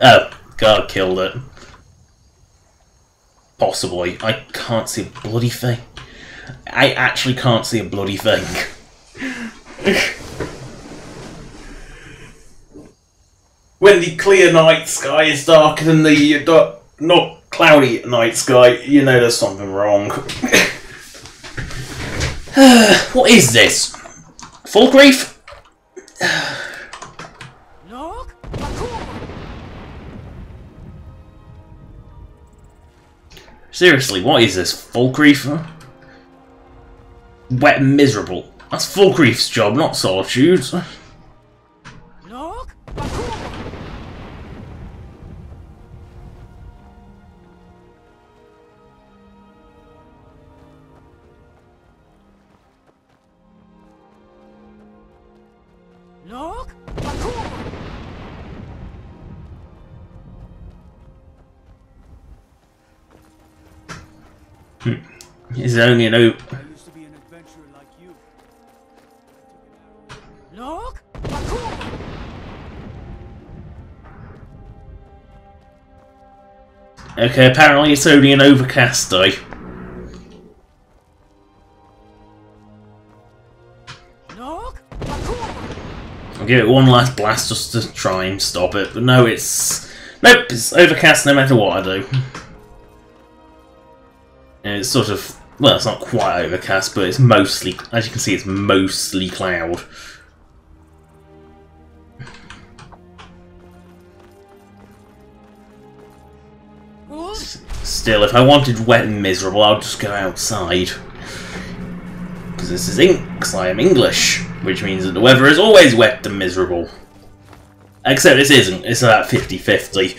Oh, God killed it. Possibly. I can't see a bloody thing. I actually can't see a bloody thing. When the clear night sky is darker than the not cloudy night sky, you know there's something wrong. What is this? Full grief? Look! Seriously, what is this? Full grief? Wet and miserable. That's Full grief's job, not Solitude's. Look! Look! Is it only an I used to be an adventurer like you. Look! Okay, apparently it's only an overcast day. Look! I'll give it one last blast just to try and stop it, but no, it's... Nope, it's overcast no matter what I do. And it's sort of... Well, it's not quite overcast, but it's mostly... As you can see, it's mostly cloud. Still, if I wanted wet and miserable, I'll just go outside. Because this is because I am English, which means that the weather is always wet and miserable. Except this isn't, it's about 50-50.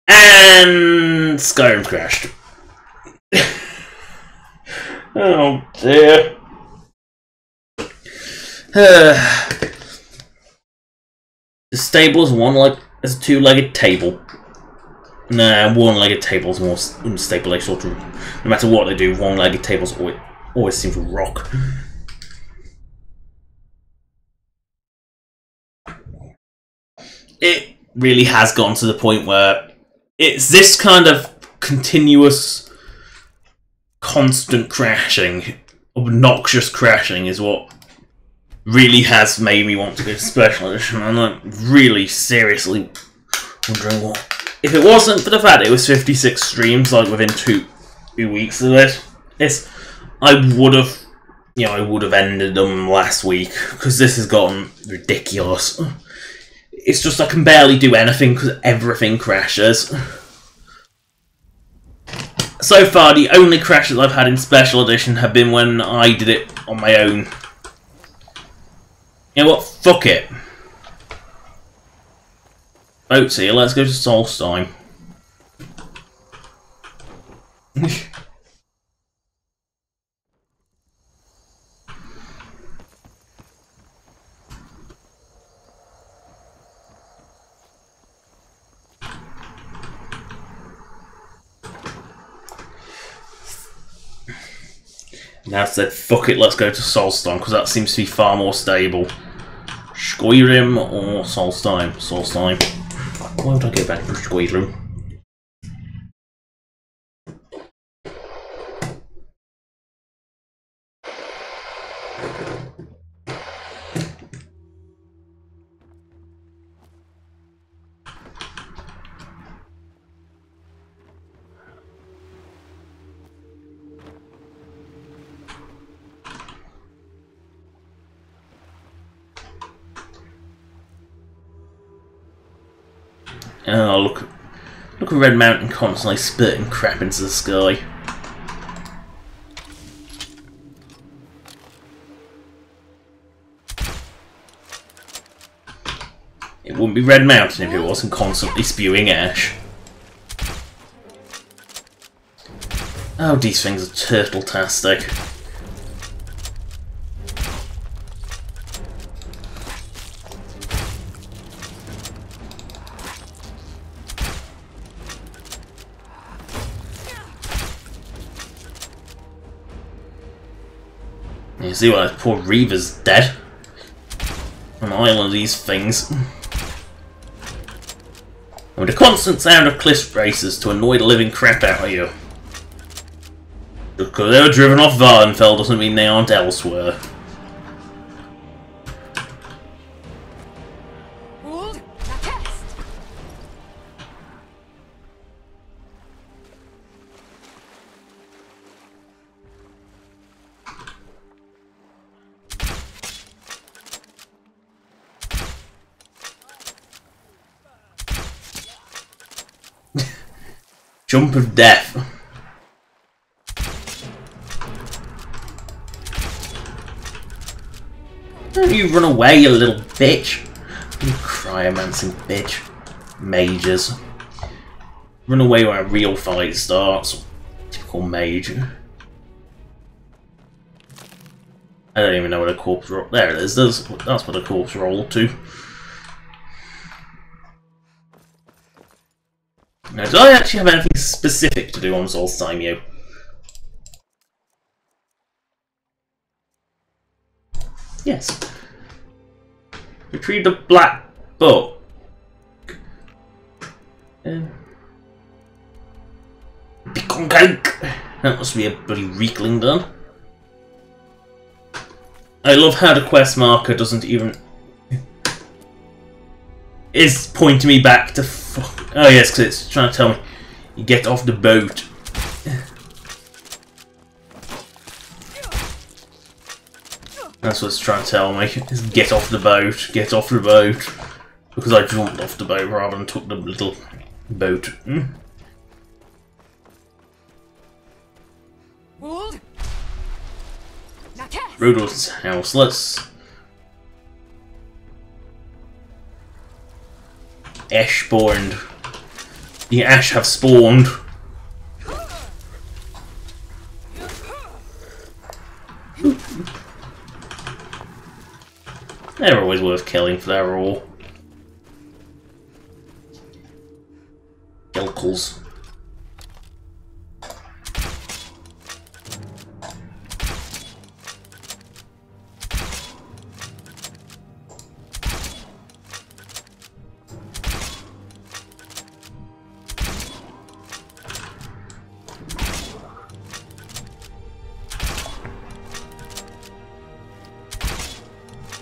And Skyrim crashed. Oh dear. The stable is is a two-legged table. Nah, one-legged tables more unstable. They sort of, no matter what they do, one-legged tables always seem to rock. It really has gone to the point where it's this kind of continuous, constant crashing, obnoxious crashing is what really has made me want to go to Special Edition. I'm like really seriously wondering what. If it wasn't for the fact it was 56 streams, like within two weeks of this, I would have, I would have ended them last week because this has gotten ridiculous. It's just I can barely do anything because everything crashes. So far, the only crashes I've had in Special Edition have been when I did it on my own. You know what? Fuck it. Boat's here, let's go to Solstheim. Now I said, fuck it, let's go to Solstheim, because that seems to be far more stable. Skyrim or Solstheim? Solstheim. Why would I go back to Skyrim? Oh, look at Red Mountain constantly spitting crap into the sky. It wouldn't be Red Mountain if it wasn't constantly spewing ash. Oh, these things are turtle-tastic. You see why poor Reaver's dead? On an island of these things. with a constant sound of cliff racers to annoy the living crap out of you. Just because they were driven off Vardenfell doesn't mean they aren't elsewhere. Jump of death. Don't you run away, you little bitch. You cryomancing bitch. Mages. Run away when a real fight starts. Typical mage. I don't even know what a corpse roll. There it is. That's what a corpse rolled to. Now, do I actually have anything specific to do on Solstimio? Yes. Retrieve the black book. Pecan cake! That must be a bloody Reekling done. I love how the quest marker doesn't even... is pointing me back to... oh yes, because it's trying to tell me you get off the boat. That's what it's trying to tell me, is get off the boat, get off the boat. Because I jumped off the boat rather than took the little boat. Rudolph's house, let's... Ash spawned. The Ash have spawned. They're always worth killing for their all. Gilkles.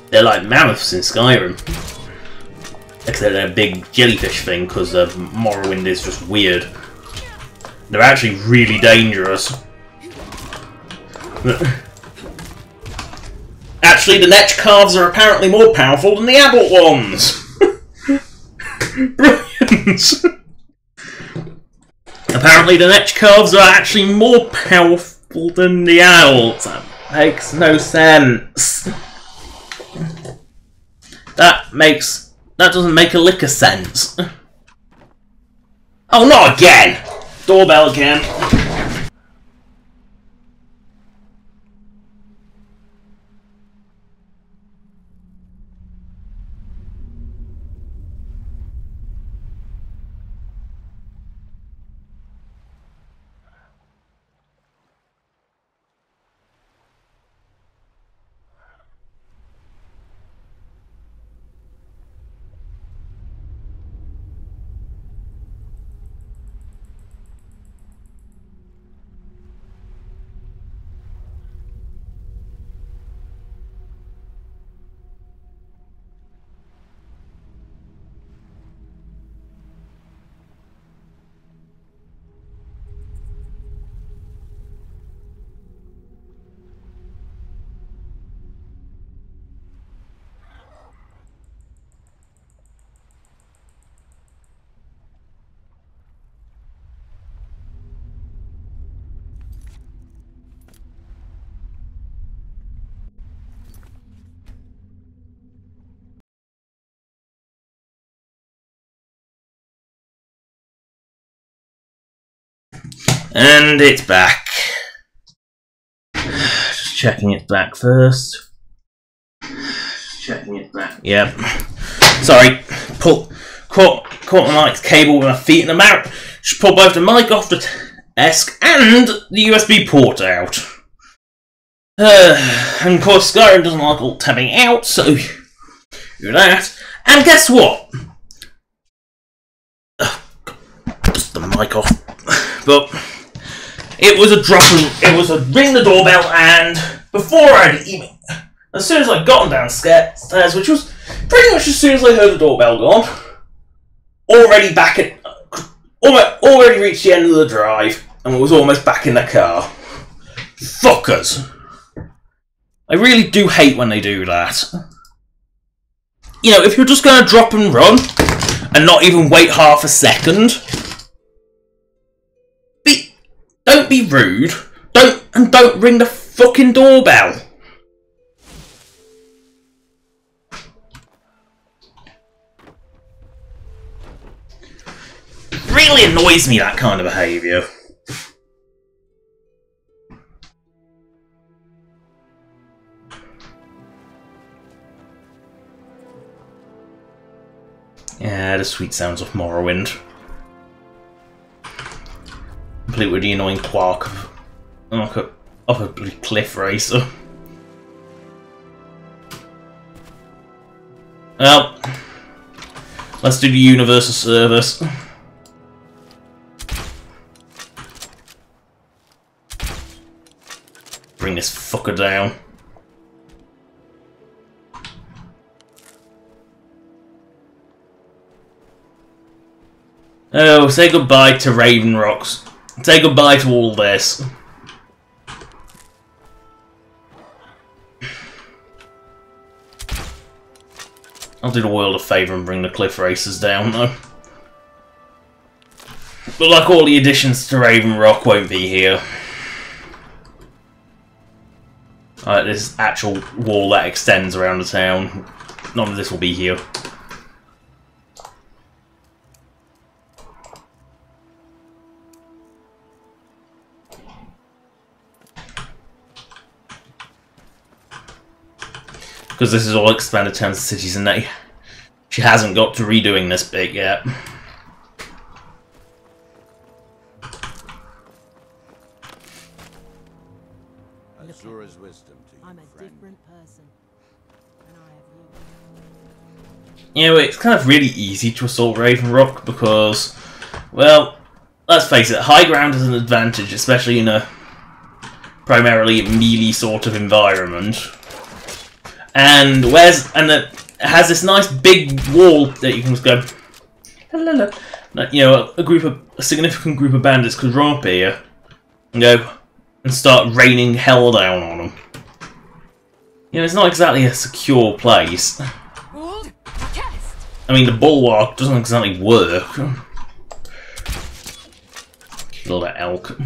They're like mammoths in Skyrim. Except they're a big jellyfish thing, because Morrowind is just weird. They're actually really dangerous. Actually, the Netch calves are apparently more powerful than the adult ones! Brilliant! Apparently the Netch calves are actually more powerful than the adults. That makes no sense. That doesn't make a lick of sense. Oh, not again! Doorbell again. And it's back. Just checking it's back first. Just checking it's back. Yep. Sorry. Caught my mic's cable with my feet in the mouth. Just pull both the mic off the desk and the USB port out. And of course Skyrim doesn't like alt tabbing out, so do that. And guess what? mic off. But it was a it was a ring the doorbell, and before I'd even, as soon as I'd gotten downstairs, which was pretty much as soon as I heard the doorbell gone, already reached the end of the drive, and was almost back in the car. Fuckers. I really do hate when they do that. You know, if you're just going to drop and run, and not even wait half a second, don't be rude. Don't ring the fucking doorbell. Really annoys me, that kind of behaviour. Yeah, the sweet sounds of Morrowind. Complete with the annoying quark of a cliff racer. Well, let's do the universal service. Bring this fucker down. Oh, say goodbye to Raven Rocks. Say goodbye to all this. I'll do the world a favour and bring the cliff racers down, though. But like all the additions to Raven Rock won't be here. This actual wall that extends around the town. None of this will be here. Because this is all expanded towns and cities, and she hasn't got to redoing this bit yet. Azura's wisdom to you, I'm a friend. different person. And I have You know, it's kind of really easy to assault Raven Rock because, well, let's face it, high ground is an advantage, especially in a primarily melee sort of environment. And it has this nice big wall that you can just go, la, la, la. You know, a significant group of bandits could run up here and go and start raining hell down on them. You know, it's not exactly a secure place. I mean, the bulwark doesn't exactly work. Kill that elk.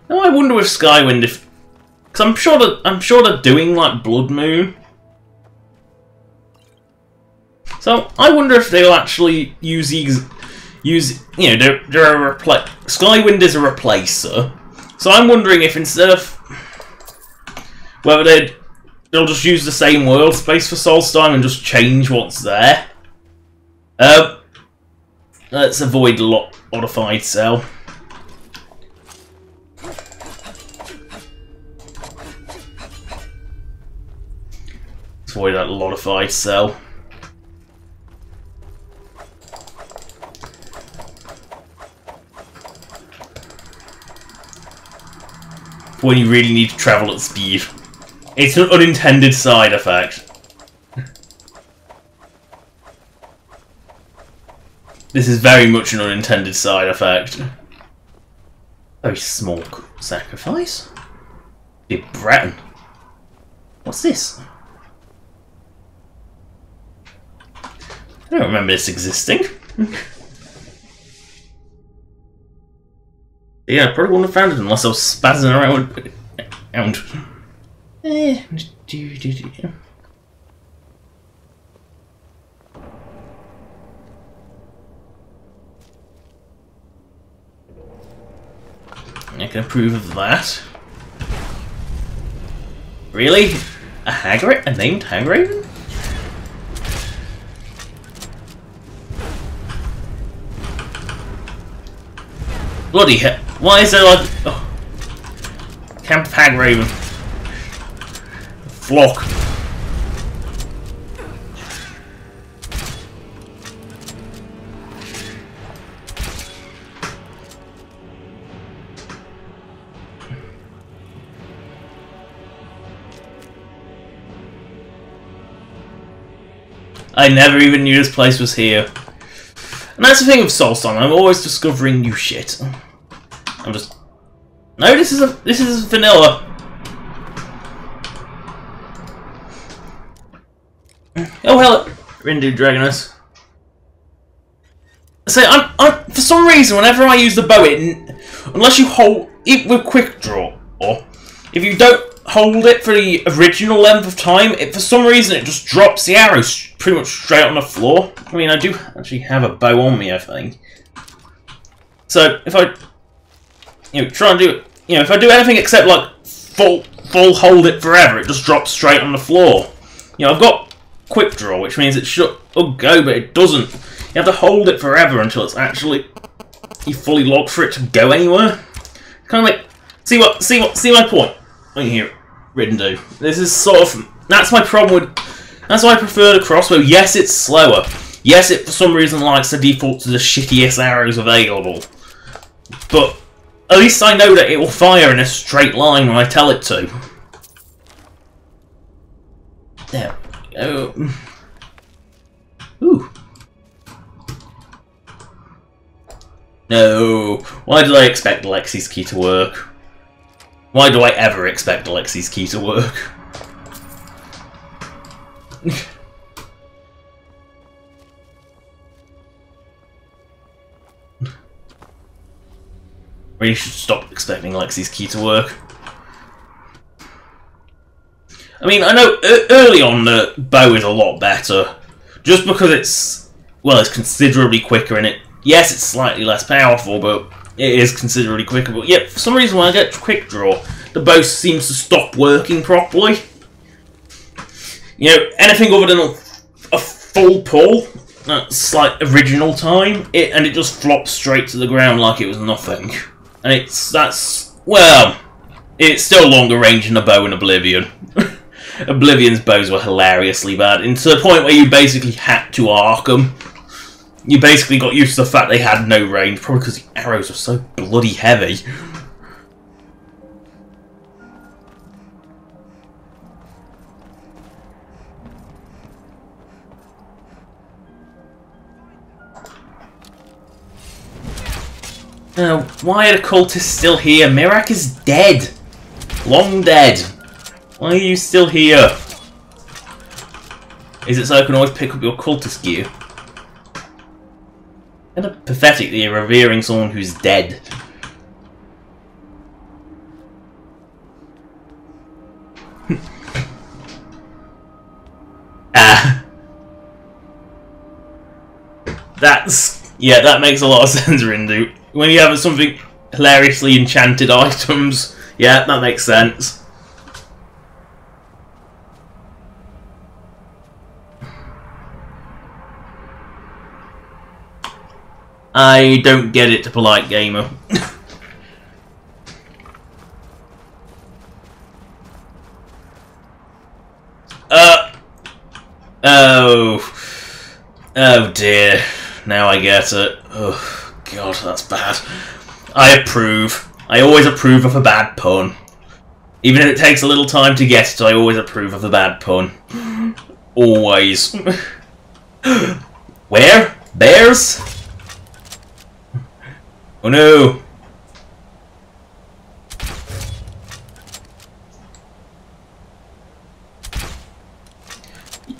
Now I wonder with Skywind if, because I'm sure they're doing like Blood Moon. So I wonder if they'll actually use you know, Skywind is a replacer. So I'm wondering if instead of whether they'll just use the same world space for Solstheim and just change what's there. Let's avoid modified cell. Avoid that modified cell. When you really need to travel at speed. It's an unintended side effect. This is very much an unintended side effect. Very small sacrifice? Big Breton. What's this? I don't remember this existing. Yeah, I probably wouldn't have found it unless I was spazzing around. I can approve of that. Really? A named Hagraven? Bloody hell. Why is there like... Oh. Camp of Hagraven. Flock. I never even knew this place was here. And that's the thing with Soulstone, I'm always discovering new shit. I'm just... No, this is vanilla. Oh hell, Rindu Dragonus. So for some reason, whenever I use the bow, unless you hold it with quick draw, or if you don't hold it for the original length of time, for some reason it just drops the arrows pretty much straight on the floor. I mean, I do actually have a bow on me, I think. So if I, try and do, if I do anything except like full hold it forever, it just drops straight on the floor. I've got quick draw, which means it should go, but it doesn't. You have to hold it forever until it's actually fully locked for it to go anywhere. Kind of like, see my point. Look here, Rindu. This is sort of, that's my problem with. That's why I prefer the crossbow. Yes, it's slower. Yes, it for some reason likes to default to the shittiest arrows available. But at least I know that it will fire in a straight line when I tell it to. There we go. Ooh. No. Why did I expect Alexi's key to work? Why do I ever expect Alexi's key to work? Really should stop expecting Lexi's key to work. I mean, I know early on the bow is a lot better, just because it's considerably quicker in it. Yes, it's slightly less powerful, but it is considerably quicker. But yeah, for some reason when I get quick draw, the bow seems to stop working properly. Anything other than a full pull, that's like original time, and it just flops straight to the ground like it was nothing. And it's still longer range than a bow in Oblivion. Oblivion's bows were hilariously bad, and to the point where you basically had to arc them. You basically got used to the fact they had no range, probably because the arrows were so bloody heavy. Why are the cultists still here? Mirak is dead. Long dead. Why are you still here? Is it so I can always pick up your cultist gear? Kind of pathetic that you're revering someone who's dead. That makes a lot of sense, Rindu. When you have something hilariously enchanted items, yeah, that makes sense. I don't get it, polite gamer. Oh dear. Now I get it. Oh god, that's bad. I approve. I always approve of a bad pun. Even if it takes a little time to get it, I always approve of a bad pun. Always. Where? Bears? Oh no!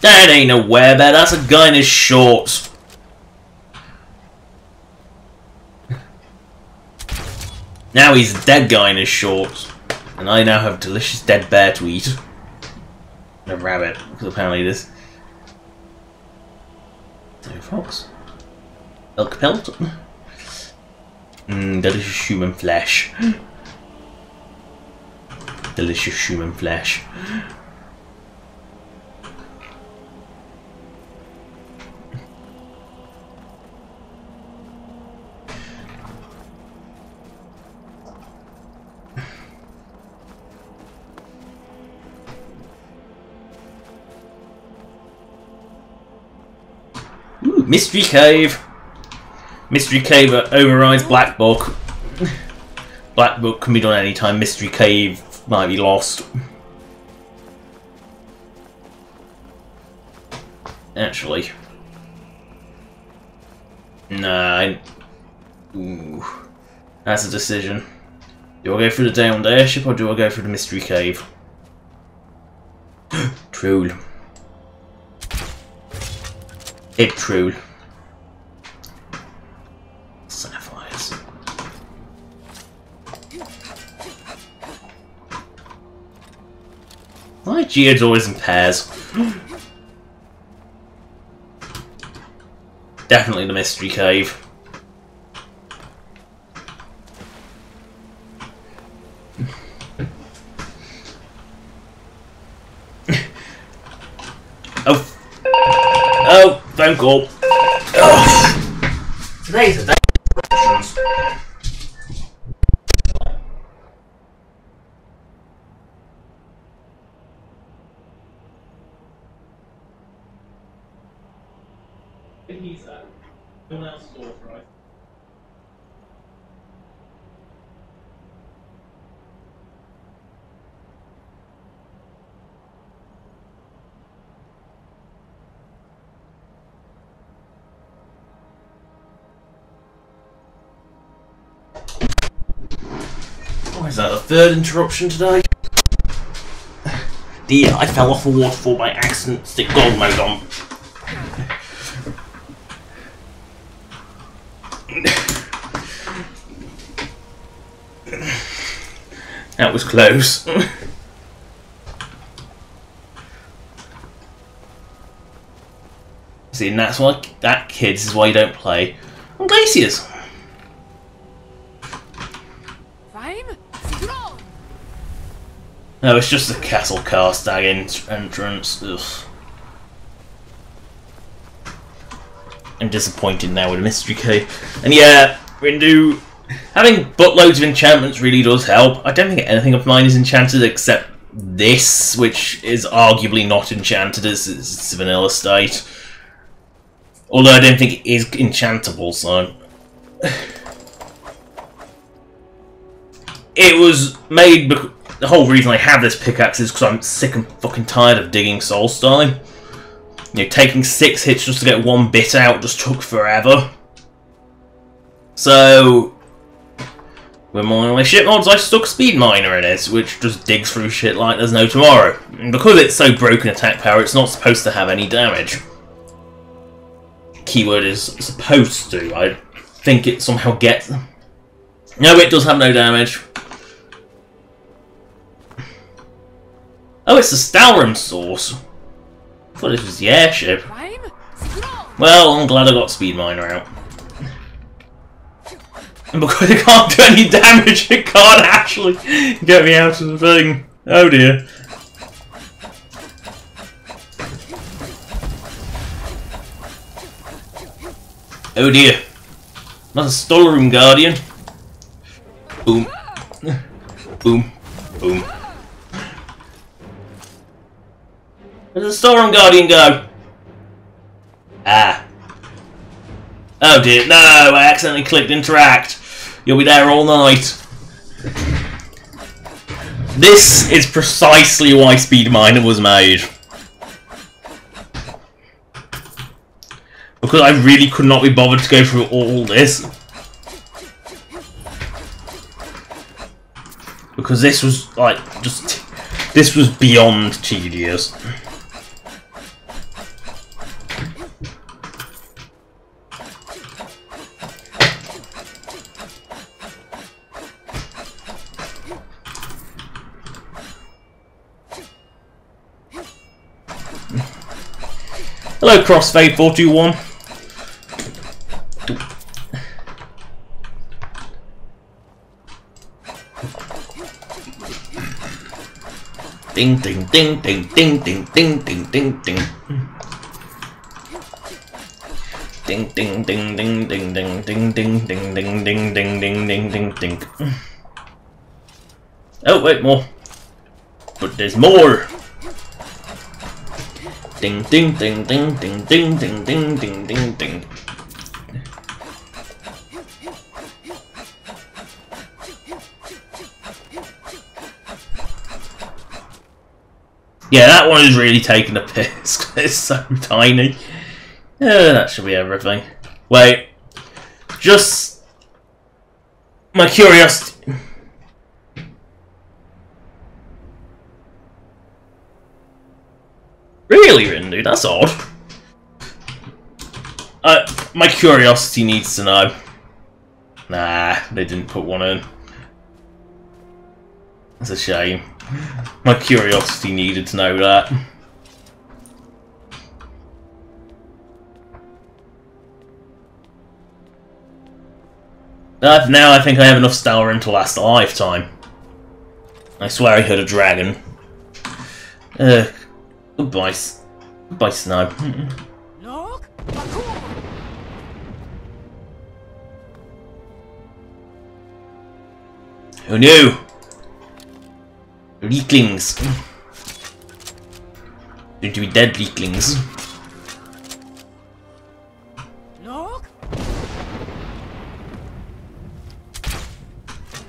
That ain't a werebear, that's a guy in his shorts. Now he's a dead guy in his shorts. And I now have delicious dead bear to eat. And a rabbit, because apparently this. So fox. Elk pelt. Delicious human flesh. Delicious human flesh. Mystery Cave. Mystery Cave overrides Black Book. Black Book can be done anytime. Mystery Cave might be lost. Actually. Nah. Ooh. That's a decision. Do I go through the downed airship or do I go through the Mystery Cave? Troll. It troll. Sapphires. Why geodes always in pairs? Definitely the Mystery Cave. Oh, phone call. Oh. Today's a day of interruptions. He's that. No one else is authorized. Oh, is that the third interruption today? Dear, I fell off a waterfall by accident. Stick gold mode on. That was close. See, and that's why kids is why you don't play on glaciers. No, it's just a castle car stag entrance. Ugh. I'm disappointed now with a Mystery Cave. And yeah, Rindu, having buttloads of enchantments really does help. I don't think anything of mine is enchanted except this, which is arguably not enchanted as its vanilla state. Although I don't think it is enchantable, so... It was made because... The whole reason I have this pickaxe is because I'm sick and fucking tired of digging soul stone. You know, taking 6 hits just to get 1 bit out just took forever. So, with my shit mods, I stuck Speed Miner in it, which just digs through shit like there's no tomorrow. And because it's so broken attack power, it's not supposed to have any damage. Keyword is supposed to. I think it somehow gets... No, it does have no damage. Oh, it's the Stalrim source. I thought this was the airship. Well, I'm glad I got Speed Miner out. And because it can't do any damage, it can't actually get me out of the thing. Oh dear. Oh dear. Not a Stalrim Guardian. Boom. Boom. Boom. Where does the Stalrim Guardian go? Ah. Oh dear, no, I accidentally clicked interact. You'll be there all night. This is precisely why Speed Miner was made. Because I really could not be bothered to go through all this. Because this was, like, just... This was beyond tedious. Hello, Crossfade 421. Ding ding ding ding ding ding ding ding ding ding. Ding ding ding ding ding ding ding ding ding ding ding ding ding ding ding ding. Oh wait, more. But there's more. Ding ding ding ding ding ding ding ding ding ding ding. Yeah, that one is really taking a piss. It's so tiny. That should be everything. Wait. Just... my curiosity... Really, Rindu? That's odd. My curiosity needs to know. Nah, they didn't put one in. That's a shame. My curiosity needed to know that. Now I think I have enough Stalin to last a lifetime. I swear I heard a dragon. Goodbye. Goodbye, Snow. Look! Who knew? Leaklings. Going to be dead leaklings. Look!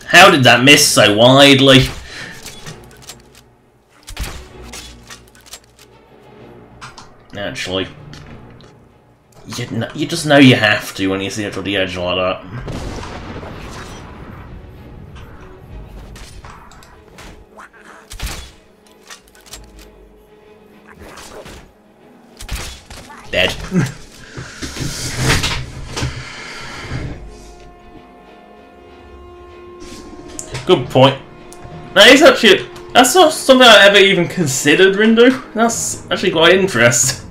How did that miss so widely? Actually, you just know you have to when you see it on the edge like that. Dead. Good point. That's not something I ever even considered, Rindu. That's actually quite interesting.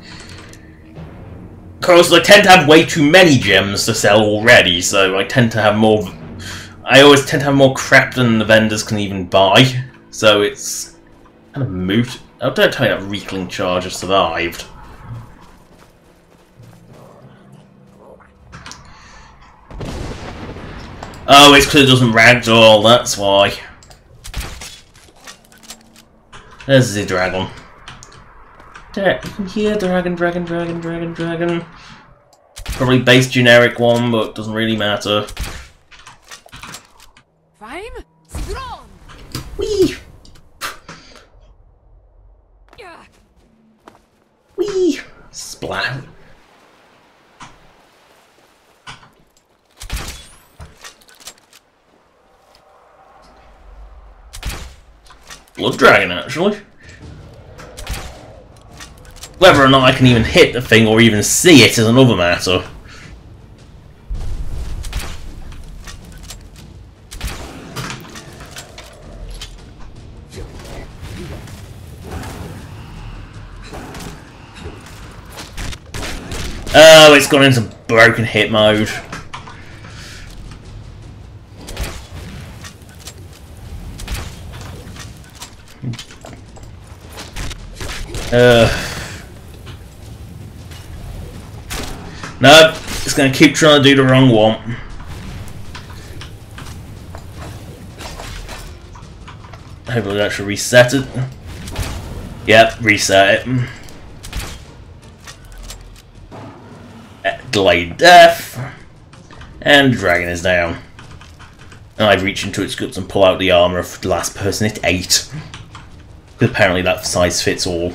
Because I tend to have way too many gems to sell already, so I tend to have more... I always tend to have more crap than the vendors can even buy. So it's kind of moot. Oh, don't tell me that Reekling charge has survived. Oh, it's because it doesn't ragdoll, that's why. There's the dragon. There, you can hear dragon. Probably base generic one, but doesn't really matter. Fine? Strong! Whee! Whee! Splat. Blood dragon, actually. Whether or not I can even hit the thing or even see it is another matter. Oh, it's gone into broken hit mode. No, it's going to keep trying to do the wrong one. Hopefully that should reset it. Yep, reset it. Delayed death. And the dragon is down. And I reach into its guts and pull out the armour of the last person it ate. Because apparently that size fits all.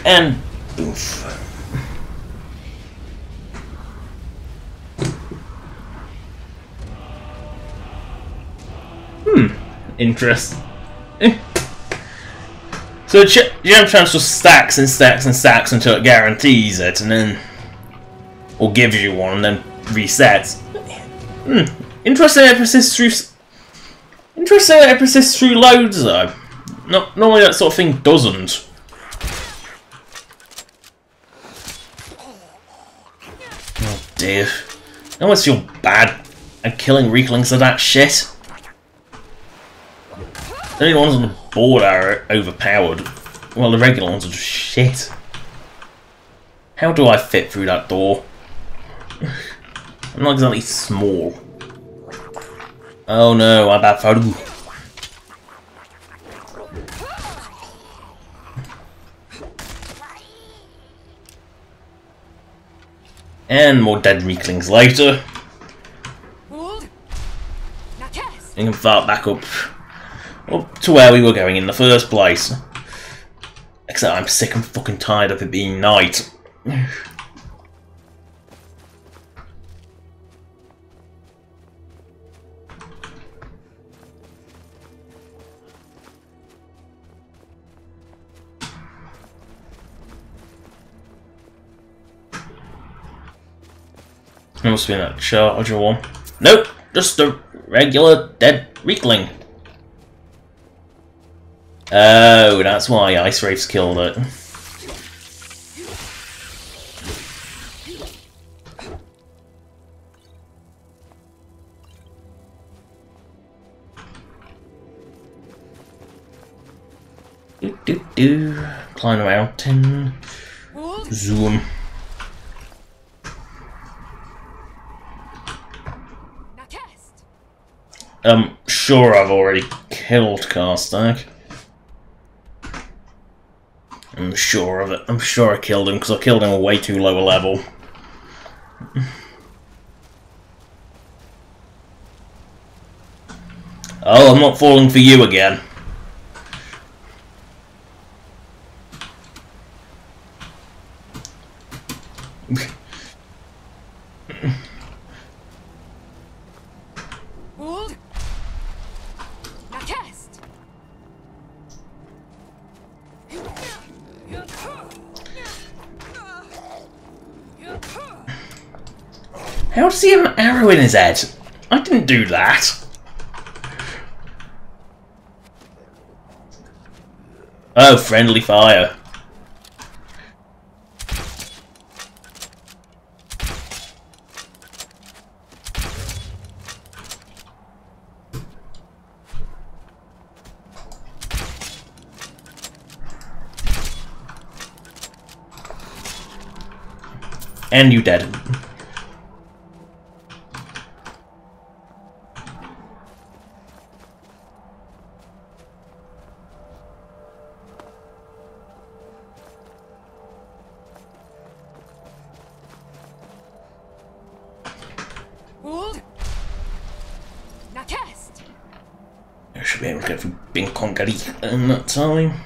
And oof. Interesting. So gem transfer stacks and stacks and stacks until it guarantees it, and then or gives you one and then resets. Interesting that it persists through. Interesting that it persists through loads though. Normally that sort of thing doesn't. Oh dear. I almost feel bad at killing Reeklings of that shit. The only ones on the board are overpowered. Well, the regular ones are just shit. How do I fit through that door? I'm not exactly small. Oh no, I'm bad photo. And more dead Reeklings later. Hold. Now cast. And can fart back up to where we were going in the first place. Except I'm sick and fucking tired of it being night. It must be that charger one. Nope, just a regular dead Reekling. Oh, that's why Ice Wraiths killed it. Climb a mountain. Hold. Zoom. Now cast. I'm sure I've already killed Karstag. I'm sure of it. I'm sure I killed him because I killed him at way too low a level. Oh, I'm not falling for you again. Hold. Now cast. How does he have an arrow in his head? I didn't do that. Oh, friendly fire. And you dead. Hold. Now cast. I should be able to get through being conquered in that time.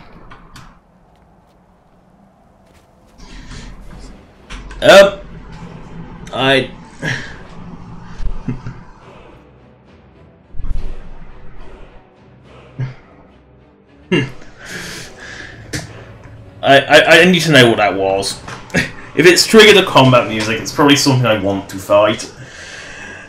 I need to know what that was. If it's triggered the combat music, it's probably something I want to fight.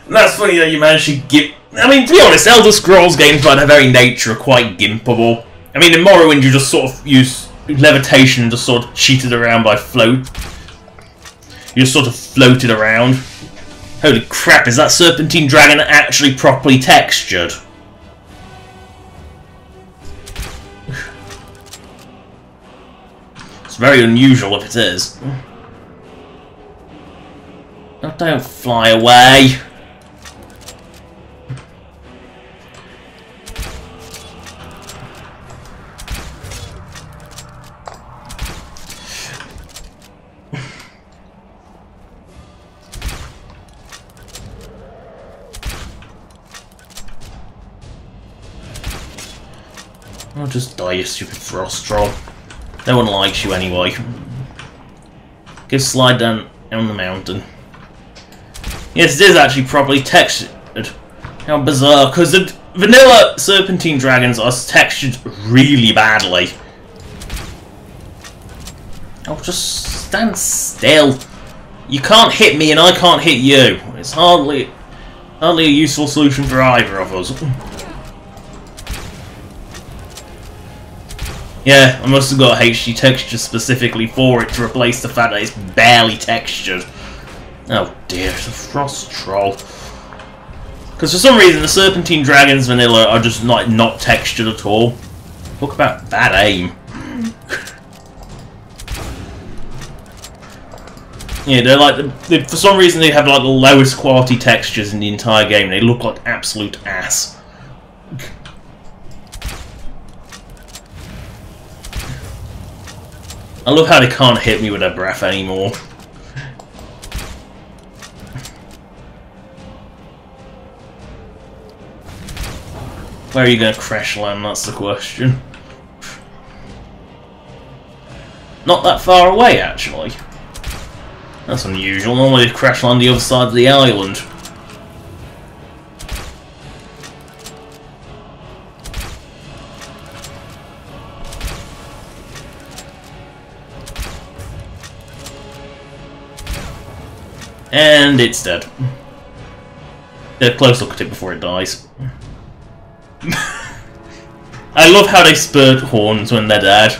And that's funny that you managed to get... I mean, to be honest, Elder Scrolls games by their very nature are quite gimpable. I mean, in Morrowind you just sort of use levitation and just sort of cheated around by float. You just sort of floated around. Holy crap, is that Serpentine Dragon actually properly textured? It's very unusual if it is. Oh, don't fly away. I'll just die, you stupid frost troll. No one likes you anyway. Go slide down the mountain. Yes, it is actually properly textured. How bizarre, because the vanilla Serpentine Dragons are textured really badly. Oh, just stand still. You can't hit me and I can't hit you. It's hardly a useful solution for either of us. Yeah, I must have got HD texture specifically for it to replace the fact that it's barely textured. Oh dear, it's a frost troll. Because for some reason the Serpentine Dragons vanilla are just like not textured at all. Talk about bad aim. Yeah, they're like for some reason they have like the lowest quality textures in the entire game. They look like absolute ass. I love how they can't hit me with their breath anymore. Where are you going to crash land? That's the question. Not that far away, actually. That's unusual. Normally they crash land the other side of the island. And it's dead. Get a close look at it before it dies. I love how they spurt horns when they're dead.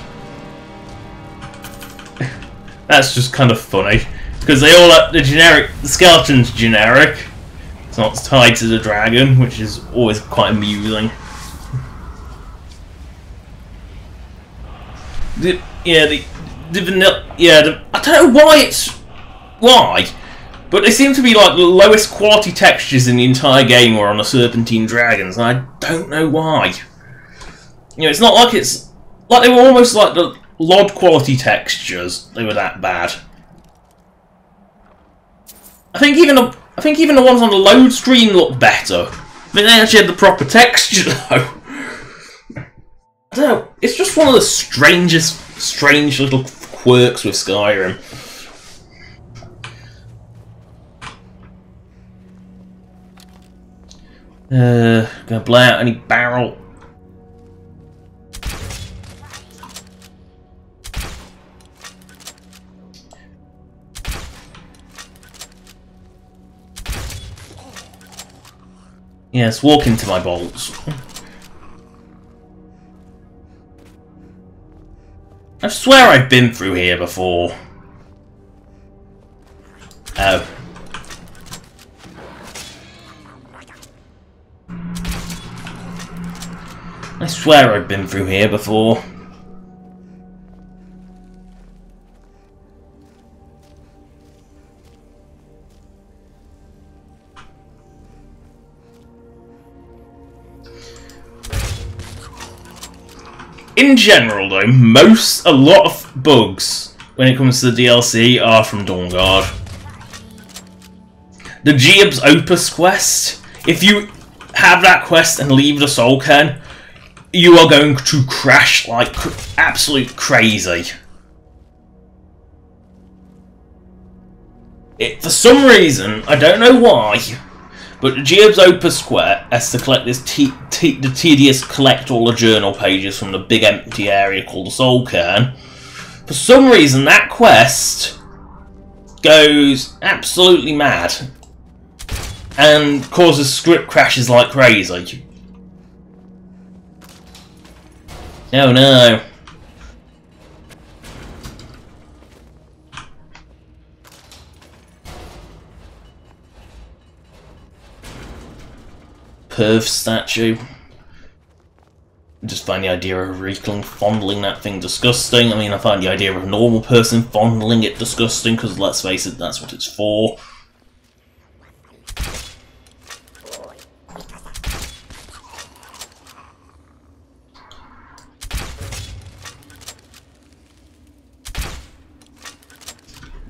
That's just kind of funny. Because they all have the skeleton's generic. It's not tied to the dragon, which is always quite amusing. I don't know why, but they seem to be like the lowest quality textures in the entire game were on the Serpentine Dragons, and I don't know why. You know, it's not like it's like they were almost like the LOD quality textures. They were that bad. I think even the ones on the load screen looked better. I mean, they actually had the proper texture though. I don't know. It's just one of the strange little quirks with Skyrim. Gonna blow out any barrel. Yes, walk into my bolts. I swear I've been through here before. Oh. I swear I've been through here before. In general though, a lot of bugs when it comes to the DLC are from Dawnguard. The Geob's Opus quest, if you have that quest and leave the Soul Cairn, you are going to crash like absolute crazy. For some reason, I don't know why, but the Geob's Opus Square has to collect this the tedious collect all the journal pages from the big empty area called the Soul Cairn. For some reason, that quest goes absolutely mad and causes script crashes like crazy. Oh no. Perv statue. I just find the idea of a Reekling fondling that thing disgusting. I mean, I find the idea of a normal person fondling it disgusting, because let's face it, that's what it's for.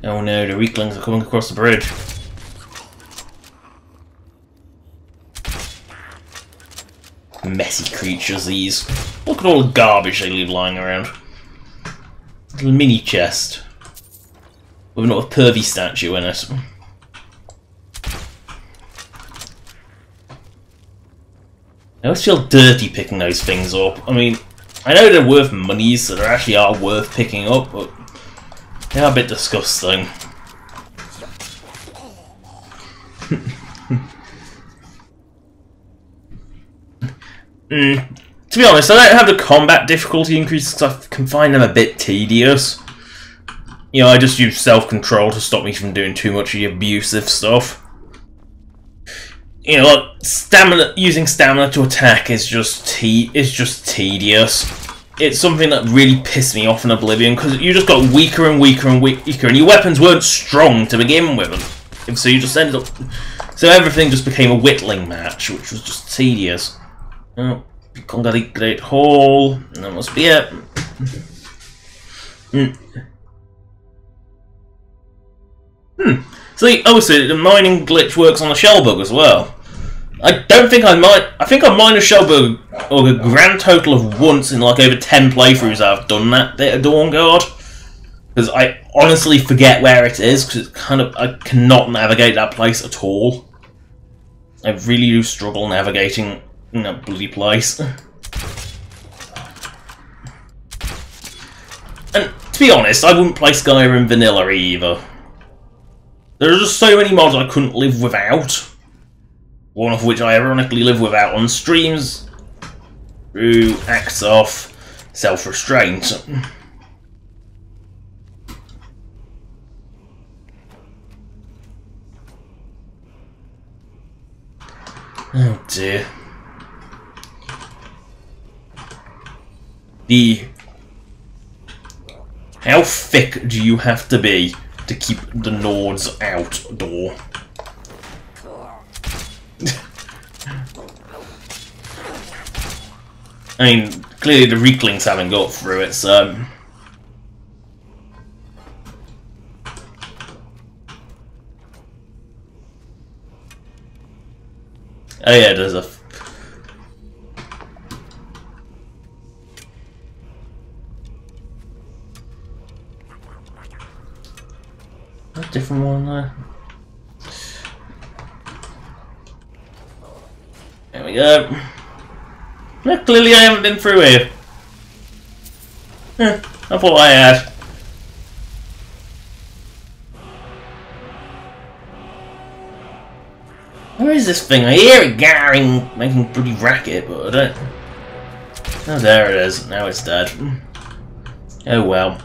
Oh no, the Reeklings are coming across the bridge. Messy creatures, these. Look at all the garbage they leave lying around. Little mini chest with another pervy statue in it. I always feel dirty picking those things up. I mean, I know they're worth money, so they actually are worth picking up, but they are a bit disgusting. To be honest, I don't have the combat difficulty increase because I can find them a bit tedious. You know, I just use self-control to stop me from doing too much of the abusive stuff. You know, like using stamina to attack is just tedious. It's something that really pissed me off in Oblivion because you just got weaker and weaker and weaker, and your weapons weren't strong to begin with, and so you just ended up. So everything just became a whittling match, which was just tedious. Oh, Kongari Great Hall, that must be it. So obviously the mining glitch works on the shell bug as well. I don't think I might. I think I mined a Shellbug or a grand total of once in like over 10 playthroughs I've done that bit of Dawnguard. Because I honestly forget where it is, because it's kind of, I cannot navigate that place at all. I really do struggle navigating that bloody place. And to be honest, I wouldn't play Skyrim Vanilla either. There are just so many mods I couldn't live without. One of which I ironically live without on streams through acts of self-restraint. Oh dear. How thick do you have to be to keep the Nords outdoor? I mean, clearly the Reeklings haven't got through it, so... Oh yeah, there's a... A different one there. There we go. No, clearly I haven't been through here. I thought I had. Where is this thing? I hear it garring, making a bloody racket, but I don't... Oh, there it is. Now it's dead. Oh well.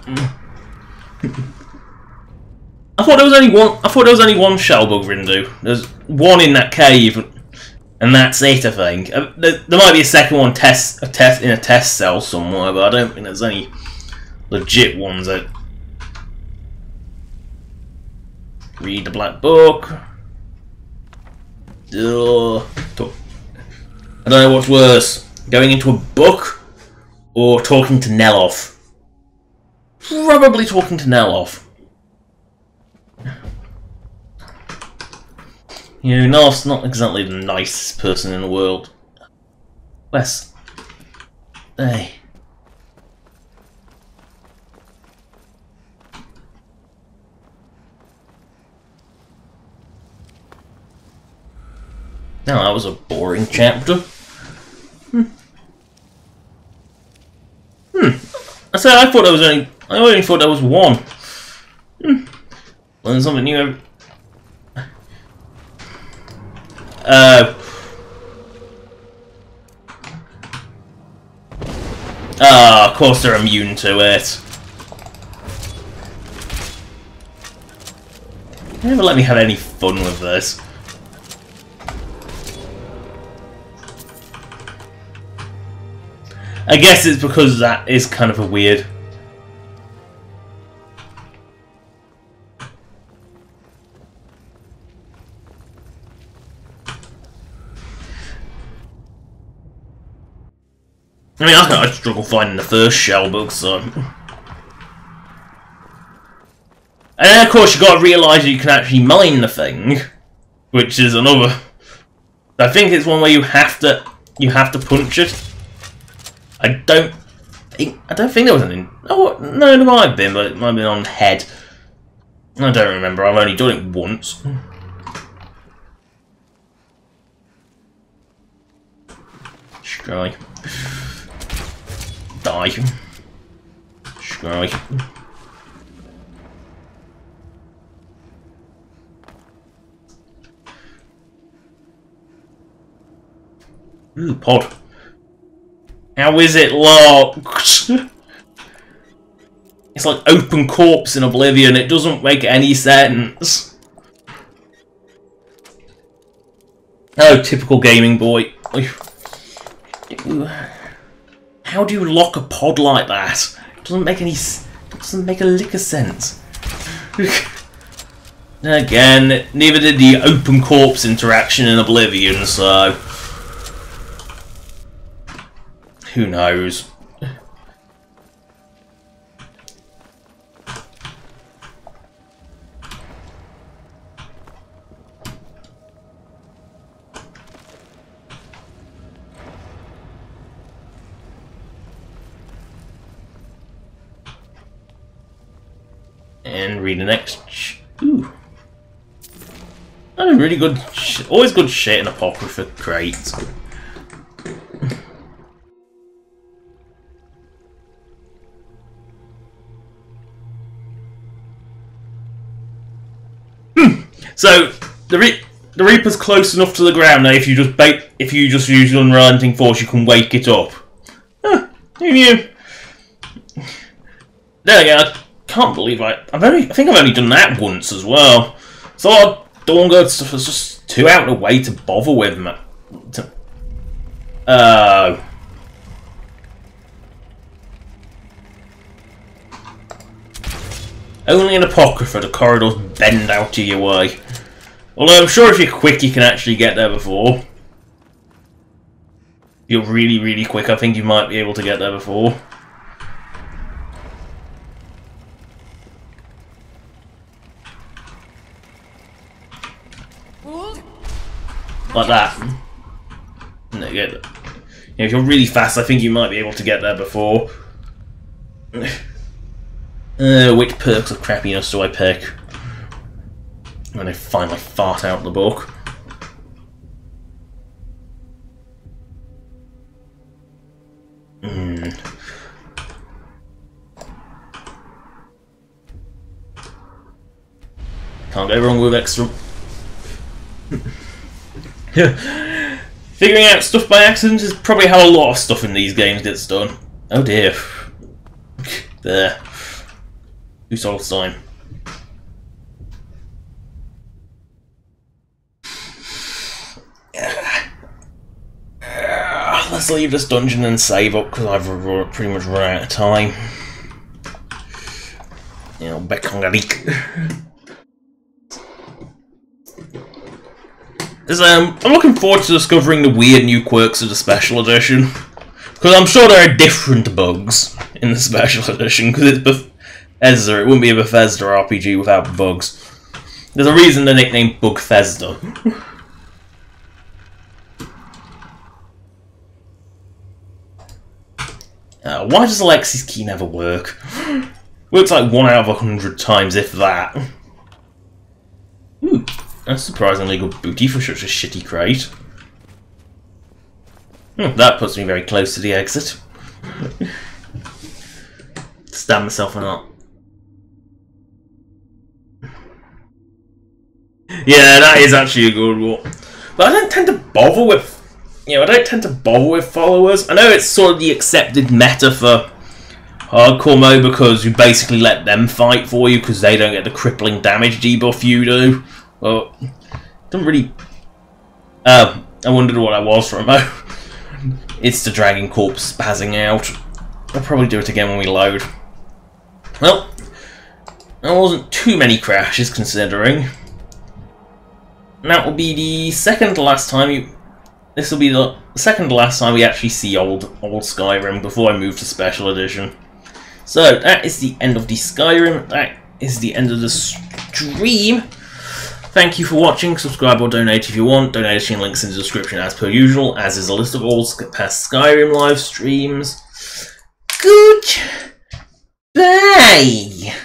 I thought there was only one. I thought there was only one Shellbug Rindu. There's one in that cave, and that's it. I think there might be a second one in a test cell somewhere, but I don't think there's any legit ones out. Read the black book. I don't know what's worse, going into a book or talking to Neloth. Probably talking to Neloth. You know, Neloth's not exactly the nicest person in the world. Wes. Hey. Now that was a boring chapter. I said I only thought there was one. Learn something new every... of course they're immune to it. They never let me have any fun with this. I guess it's because that is kind of a weird... I mean, I struggle finding the first Shellbug, so... And then, of course, you got to realise you can actually mine the thing, which is another... I think it's one where you have to punch it. I don't think there was any... Oh, no, there might have been, but it might have been on head. I don't remember, I've only done it once. Strike. Die. Strike. Ooh, pod. How is it locked? It's like open corpse in Oblivion, it doesn't make any sense. Oh, typical gaming boy. How do you lock a pod like that? It doesn't make a lick of sense. Again, neither did the open corpse interaction in Oblivion, so... Who knows? And read the next. Ooh. That is really good. Always good shit in Apocrypha crates. So the Reaper's close enough to the ground now. If you just use your unrelenting force, you can wake it up. Huh, who knew? There again, I can't believe I think I've only done that once as well. So a lot of Dawnguard stuff is just too out of the way to bother with. Only in Apocrypha the corridors bend out of your way. Although I'm sure if you're quick you can actually get there before. If you're really, really quick, I think you might be able to get there before. Like that. And there you go. If you're really fast, I think you might be able to get there before. Which perks of crappiness do I pick? When I finally fart out the book. Can't go wrong with extra. Figuring out stuff by accident is probably how a lot of stuff in these games gets done. Oh dear. There. Who sold time? Let's leave this dungeon and save up because I've pretty much run out of time. You know, back on the leak. I'm looking forward to discovering the weird new quirks of the Special Edition. Because I'm sure there are different bugs in the Special Edition, because it's Bethesda. It wouldn't be a Bethesda RPG without bugs. There's a reason they're nicknamed Bugfesda. Why does Alexi's key never work? Works like 1 out of 100 times, if that. Ooh. That's surprisingly good booty for such a shitty crate. That puts me very close to the exit. Stab myself or not. Yeah, that is actually a good one. But I don't tend to bother with... I don't tend to bother with followers. I know it's sort of the accepted meta for hardcore mode because you basically let them fight for you because they don't get the crippling damage debuff you do. Well, don't really. I wondered what I was for a moment. It's the Dragon Corpse spazzing out. I'll probably do it again when we load. Well, there wasn't too many crashes considering. And that will be the second to last time you. This will be the second to last time we actually see old Skyrim before I move to Special Edition. So that is the end of the Skyrim. That is the end of the stream. Thank you for watching. Subscribe or donate if you want. Donation links in the description as per usual, as is a list of all past Skyrim live streams. Goodbye.